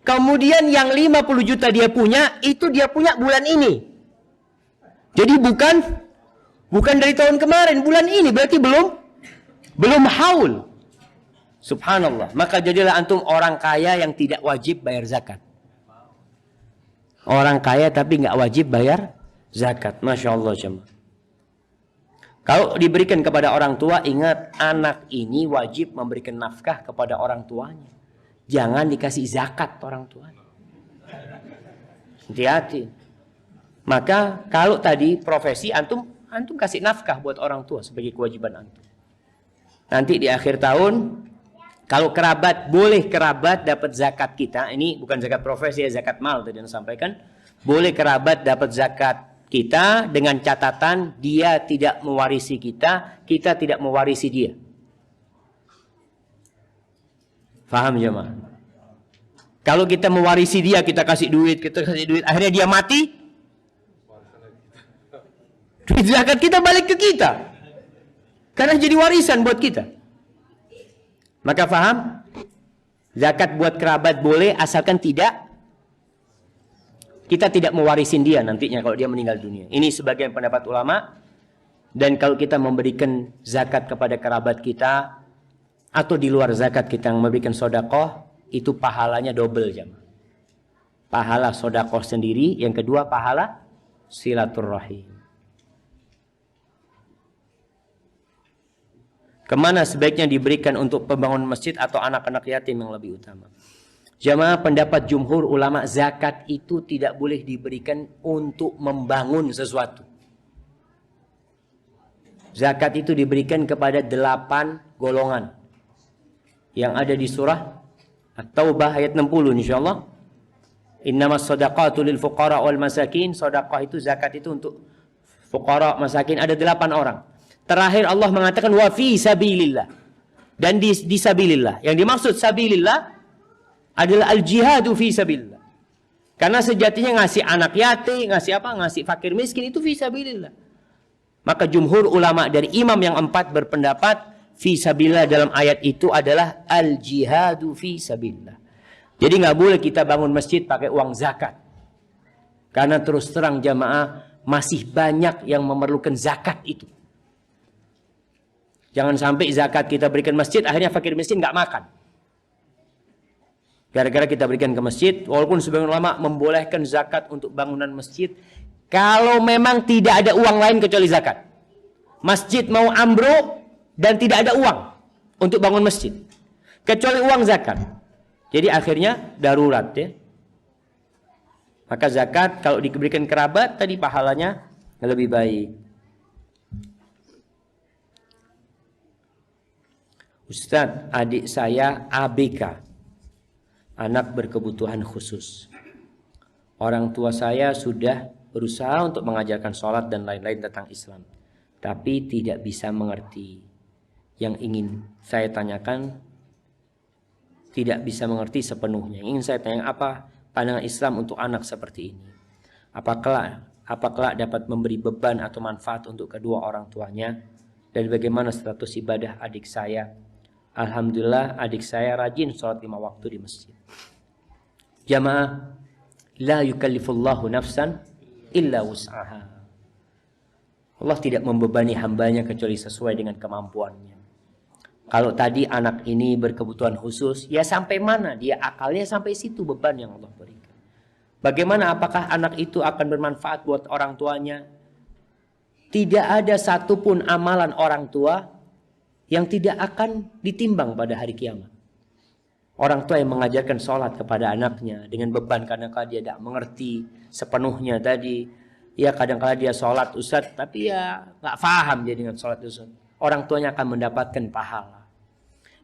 [SPEAKER 1] Kemudian yang 50 juta dia punya, itu dia punya bulan ini. Jadi bukan dari tahun kemarin, bulan ini berarti belum haul. Subhanallah. Maka jadilah antum orang kaya yang tidak wajib bayar zakat. Orang kaya tapi nggak wajib bayar zakat. Masya Allah jemaah. Kalau diberikan kepada orang tua, ingat anak ini wajib memberikan nafkah kepada orang tuanya. Jangan dikasih zakat orang tuanya. Hati-hati. Maka kalau tadi profesi antum kasih nafkah buat orang tua sebagai kewajiban antum. Nanti di akhir tahun kalau kerabat, boleh kerabat dapat zakat kita. Ini bukan zakat profesi ya, zakat mal tadi yang sampaikan. Boleh kerabat dapat zakat kita dengan catatan dia tidak mewarisi kita, kita tidak mewarisi dia. Faham jemaah? Kalau kita mewarisi dia, kita kasih duit, akhirnya dia mati, duit zakat kita balik ke kita. Karena jadi warisan buat kita. Maka faham? Zakat buat kerabat boleh asalkan kita tidak mewarisin dia nantinya kalau dia meninggal dunia. Ini sebagian pendapat ulama. Dan kalau kita memberikan zakat kepada kerabat kita atau di luar zakat kita memberikan sedekah, itu pahalanya double jemaah. Pahala sedekah sendiri, yang kedua pahala silaturrahim. Kemana sebaiknya diberikan untuk pembangunan masjid atau anak-anak yatim yang lebih utama? Jamaah, pendapat jumhur ulama, zakat itu tidak boleh diberikan untuk membangun sesuatu. Zakat itu diberikan kepada 8 golongan yang ada di surah At-Taubah ayat 60 insyaallah. Innamas shadaqatu lil fuqara wal masakin. Sedekah itu, zakat itu untuk fuqara, masakin, ada 8 orang. Terakhir Allah mengatakan wa fi sabilillah. Dan di sabilillah. Yang dimaksud sabilillah adalah al-jihadu fi sabilillah. Karena sejatinya ngasih anak yatim, ngasih apa? Ngasih fakir miskin itu fi sabilillah. Maka jumhur ulama dari imam yang 4 berpendapat fi sabilillah dalam ayat itu adalah al-jihadu fi sabilillah. Jadi nggak boleh kita bangun masjid pakai uang zakat. Karena terus terang jamaah masih banyak yang memerlukan zakat itu. Jangan sampai zakat kita berikan masjid akhirnya fakir miskin nggak makan. Gara-gara kita berikan ke masjid, walaupun sebagian ulama membolehkan zakat untuk bangunan masjid, kalau memang tidak ada uang lain kecuali zakat. Masjid mau ambruk dan tidak ada uang untuk bangun masjid, kecuali uang zakat. Jadi akhirnya darurat ya. Maka zakat kalau diberikan kerabat tadi pahalanya lebih baik. Ustadz, adik saya ABK. Anak berkebutuhan khusus. Orang tua saya sudah berusaha untuk mengajarkan sholat dan lain-lain tentang Islam. Tapi tidak bisa mengerti. Yang ingin saya tanyakan, tidak bisa mengerti sepenuhnya. Yang ingin saya tanya, apa pandangan Islam untuk anak seperti ini? Apakah dapat memberi beban atau manfaat untuk kedua orang tuanya? Dan bagaimana status ibadah adik saya? Alhamdulillah adik saya rajin sholat 5 waktu di masjid. Jamaah, la yukallifullahu nafsan illa wus'aha. Allah tidak membebani hambanya kecuali sesuai dengan kemampuannya. Kalau tadi anak ini berkebutuhan khusus, ya sampai mana dia akalnya, sampai situ beban yang Allah berikan. Bagaimana apakah anak itu akan bermanfaat buat orang tuanya? Tidak ada satupun amalan orang tua yang tidak akan ditimbang pada hari kiamat. Orang tua yang mengajarkan sholat kepada anaknya dengan beban karena dia tidak mengerti sepenuhnya tadi. Ya kadang-kadang dia sholat Ustaz, tapi ya nggak paham dia dengan sholat Ustaz. Orang tuanya akan mendapatkan pahala.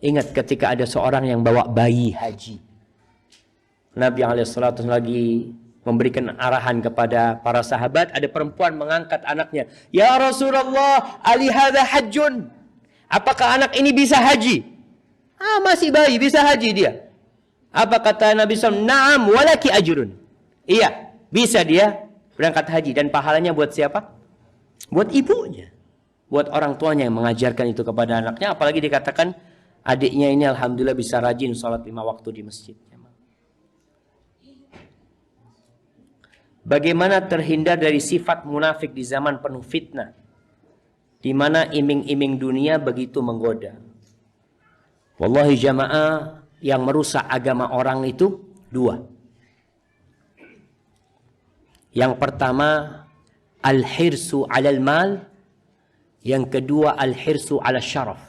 [SPEAKER 1] Ingat ketika ada seorang yang bawa bayi haji. Nabi SAW lagi memberikan arahan kepada para sahabat. Ada perempuan mengangkat anaknya. Ya Rasulullah, ali hadha hajjun. Apakah anak ini bisa haji? Masih bayi, bisa haji dia. Apa kata Nabi SAW? Naam walaki ajrun. Iya, bisa dia berangkat haji. Dan pahalanya buat siapa? Buat ibunya. Buat orang tuanya yang mengajarkan itu kepada anaknya. Apalagi dikatakan adiknya ini alhamdulillah bisa rajin sholat 5 waktu di masjid. Bagaimana terhindar dari sifat munafik di zaman penuh fitnah, di mana iming-iming dunia begitu menggoda? Wallahi jamaah, yang merusak agama orang itu dua. Yang pertama al-hirsu 'alal mal, yang kedua al-hirsu 'ala syaraf.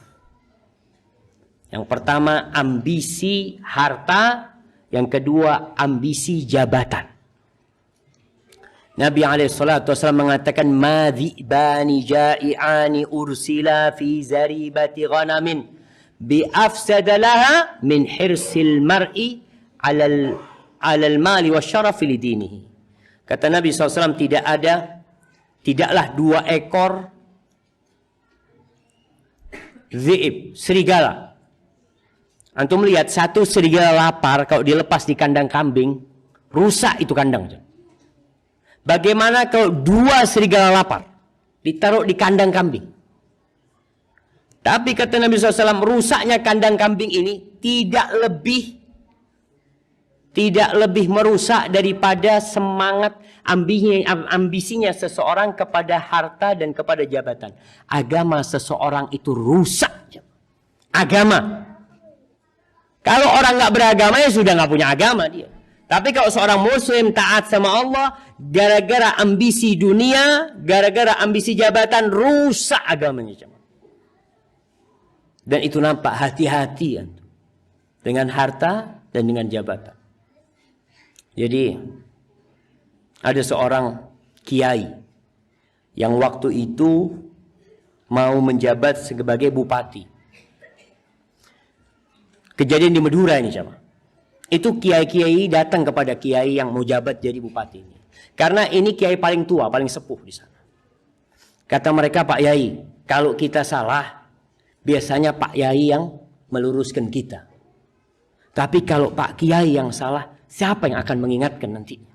[SPEAKER 1] Yang pertama ambisi harta, yang kedua ambisi jabatan. Nabi SAW mengatakan madhibani ja'i'ani ursila fi zaribati ghanamin bi afsada laha min hirsil mar'i 'alal mali wasyarafi lidinihi. Kata Nabi SAW, tidaklah 2 ekor dhi'ib, serigala. Antum lihat satu serigala lapar, kalau dilepas di kandang kambing, rusak itu kandang. Bagaimana kalau 2 serigala lapar ditaruh di kandang kambing? Tapi kata Nabi SAW, rusaknya kandang kambing ini tidak lebih merusak daripada semangat ambisinya seseorang kepada harta dan kepada jabatan. Agama seseorang itu rusak. Agama. Kalau orang nggak beragama ya sudah nggak punya agama dia. Tapi kalau seorang muslim taat sama Allah, gara-gara ambisi dunia, gara-gara ambisi jabatan, rusak agamanya. Dan itu nampak, hati-hati dengan harta dan dengan jabatan. Jadi ada seorang kiai yang waktu itu mau menjabat sebagai bupati. Kejadian di Madura ini sama. Itu kiai-kiai datang kepada kiai yang mau jabat jadi bupati ini. Karena ini kiai paling tua, paling sepuh di sana. Kata mereka, Pak Yai, kalau kita salah, biasanya Pak Yai yang meluruskan kita. Tapi kalau Pak Kiai yang salah, siapa yang akan mengingatkan nantinya?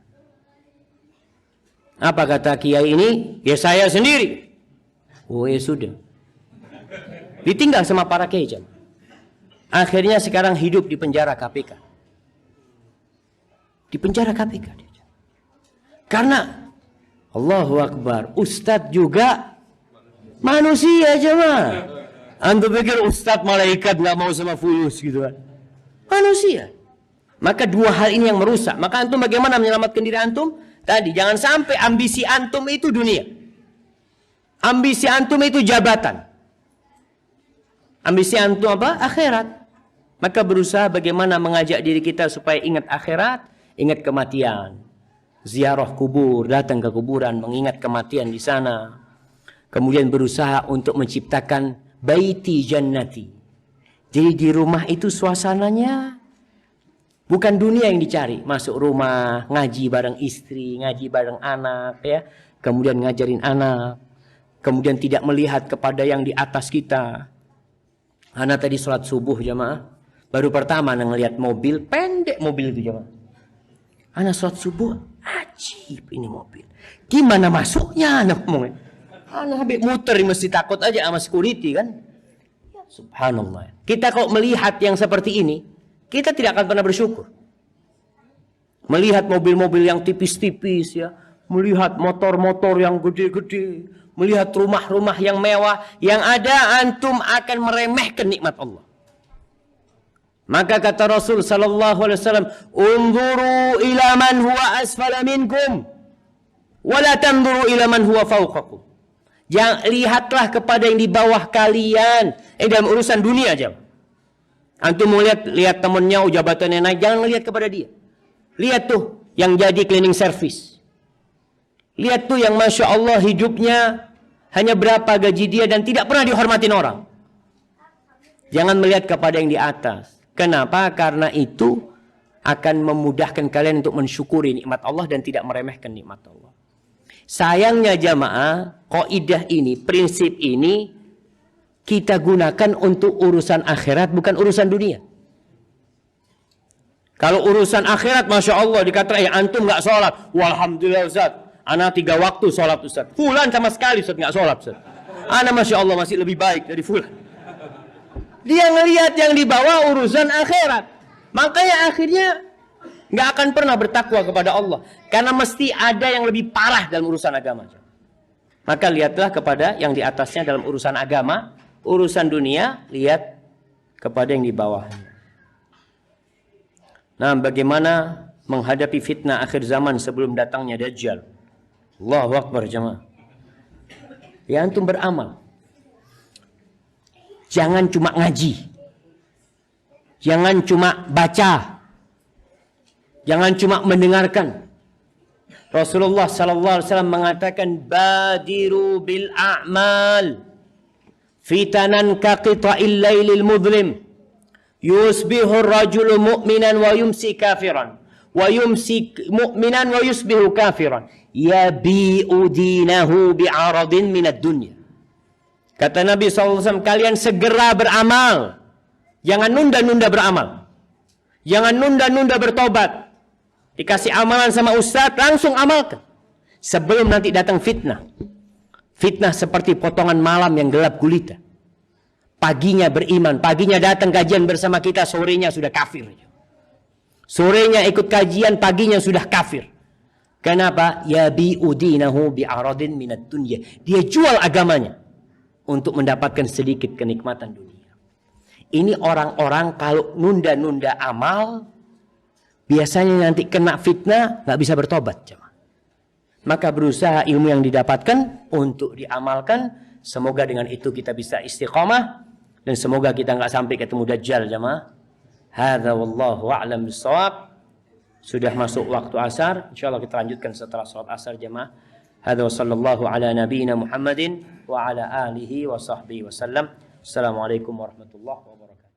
[SPEAKER 1] Apa kata kiai ini? Ya saya sendiri. Oh ya sudah. Ditinggal sama para kiai. Akhirnya sekarang hidup di penjara KPK. Di penjara KPK dia. Karena Allahu Akbar, ustadz juga manusia jemaah. Antum pikir ustadz malaikat nggak mau sama fulus gitu kan? Manusia. Maka 2 hal ini yang merusak. Maka antum bagaimana menyelamatkan diri antum? Tadi jangan sampai ambisi antum itu dunia. Ambisi antum itu jabatan. Ambisi antum apa? Akhirat. Maka berusaha bagaimana mengajak diri kita supaya ingat akhirat. Ingat kematian, ziarah kubur, datang ke kuburan, mengingat kematian di sana. Kemudian berusaha untuk menciptakan baiti jannati. Jadi di rumah itu suasananya bukan dunia yang dicari. Masuk rumah, ngaji bareng istri, ngaji bareng anak, ya. Kemudian ngajarin anak. Kemudian tidak melihat kepada yang di atas kita. Anak tadi sholat subuh jamaah. Baru pertama ngelihat mobil, pendek mobil itu jamaah. Anak sholat subuh, ajib ini mobil. Gimana masuknya anak ngomongnya? Anak habis muter mesti takut aja sama security kan? Ya, subhanallah. Kita kalau melihat yang seperti ini, kita tidak akan pernah bersyukur. Melihat mobil-mobil yang tipis-tipis ya, melihat motor-motor yang gede-gede, melihat rumah-rumah yang mewah, yang ada antum akan meremehkan nikmat Allah. Maka kata Rasul sallallahu alaihi wasallam, "Unzuru ila man huwa asfala minkum, wa la tanzuru ila man huwa fawqakum." Lihatlah kepada yang di bawah kalian. Dalam urusan dunia aja. Antum mau lihat temennya jabatannya naik, jangan lihat kepada dia. Lihat tuh yang jadi cleaning service. Lihat tuh yang Masya Allah hidupnya hanya berapa gaji dia dan tidak pernah dihormatin orang. Jangan melihat kepada yang di atas. Kenapa? Karena itu akan memudahkan kalian untuk mensyukuri nikmat Allah dan tidak meremehkan nikmat Allah. Sayangnya jamaah, kaidah ini, prinsip ini kita gunakan untuk urusan akhirat, bukan urusan dunia. Kalau urusan akhirat, Masya Allah, dikatakan, antum gak sholat. Walhamdulillah Ustaz, ana 3 waktu sholat Ustaz. Fulan sama sekali Ustaz gak sholat Ustaz. Ana Masya Allah masih lebih baik dari Fulan. Dia ngelihat yang di bawah urusan akhirat. Makanya akhirnya nggak akan pernah bertakwa kepada Allah. Karena mesti ada yang lebih parah dalam urusan agama. Maka lihatlah kepada yang di atasnya dalam urusan agama. Urusan dunia, lihat kepada yang di bawahnya. Nah, bagaimana menghadapi fitnah akhir zaman sebelum datangnya Dajjal? Allahu Akbar jemaah. Ya antum beramal. Jangan cuma ngaji. Jangan cuma baca. Jangan cuma mendengarkan. Rasulullah sallallahu alaihi wasallam mengatakan badiru bil a'mal fitanan ka qita'il lailil mudlim yusbihu ar-rajulu mu'minan wa yumsi kafiran wa yumsi mu'minan wa yusbihu kafiran yabi'u dinahu bi'aradin minad dunya. Kata Nabi SAW, kalian segera beramal. Jangan nunda-nunda beramal. Jangan nunda-nunda bertobat. Dikasih amalan sama ustaz, langsung amalkan. Sebelum nanti datang fitnah. Fitnah seperti potongan malam yang gelap gulita. Paginya beriman, paginya datang kajian bersama kita, sorenya sudah kafir. Sorenya ikut kajian, paginya sudah kafir. Kenapa? Yabi'u dinahu bi'aradin minad dunya. Dia jual agamanya untuk mendapatkan sedikit kenikmatan dunia. Ini orang-orang kalau nunda-nunda amal, biasanya nanti kena fitnah, nggak bisa bertobat. Maka berusaha ilmu yang didapatkan untuk diamalkan. Semoga dengan itu kita bisa istiqamah. Dan semoga kita nggak sampai ketemu Dajjal jamaah. Hadza wallahu a'lam bissawab. Sudah masuk waktu asar. InsyaAllah kita lanjutkan setelah salat asar jamaah. Hadza wa sallallahu ala nabiyyina Muhammadin wa ala alihi wa sahbihi wa sallam. Assalamualaikum warahmatullahi wabarakatuh.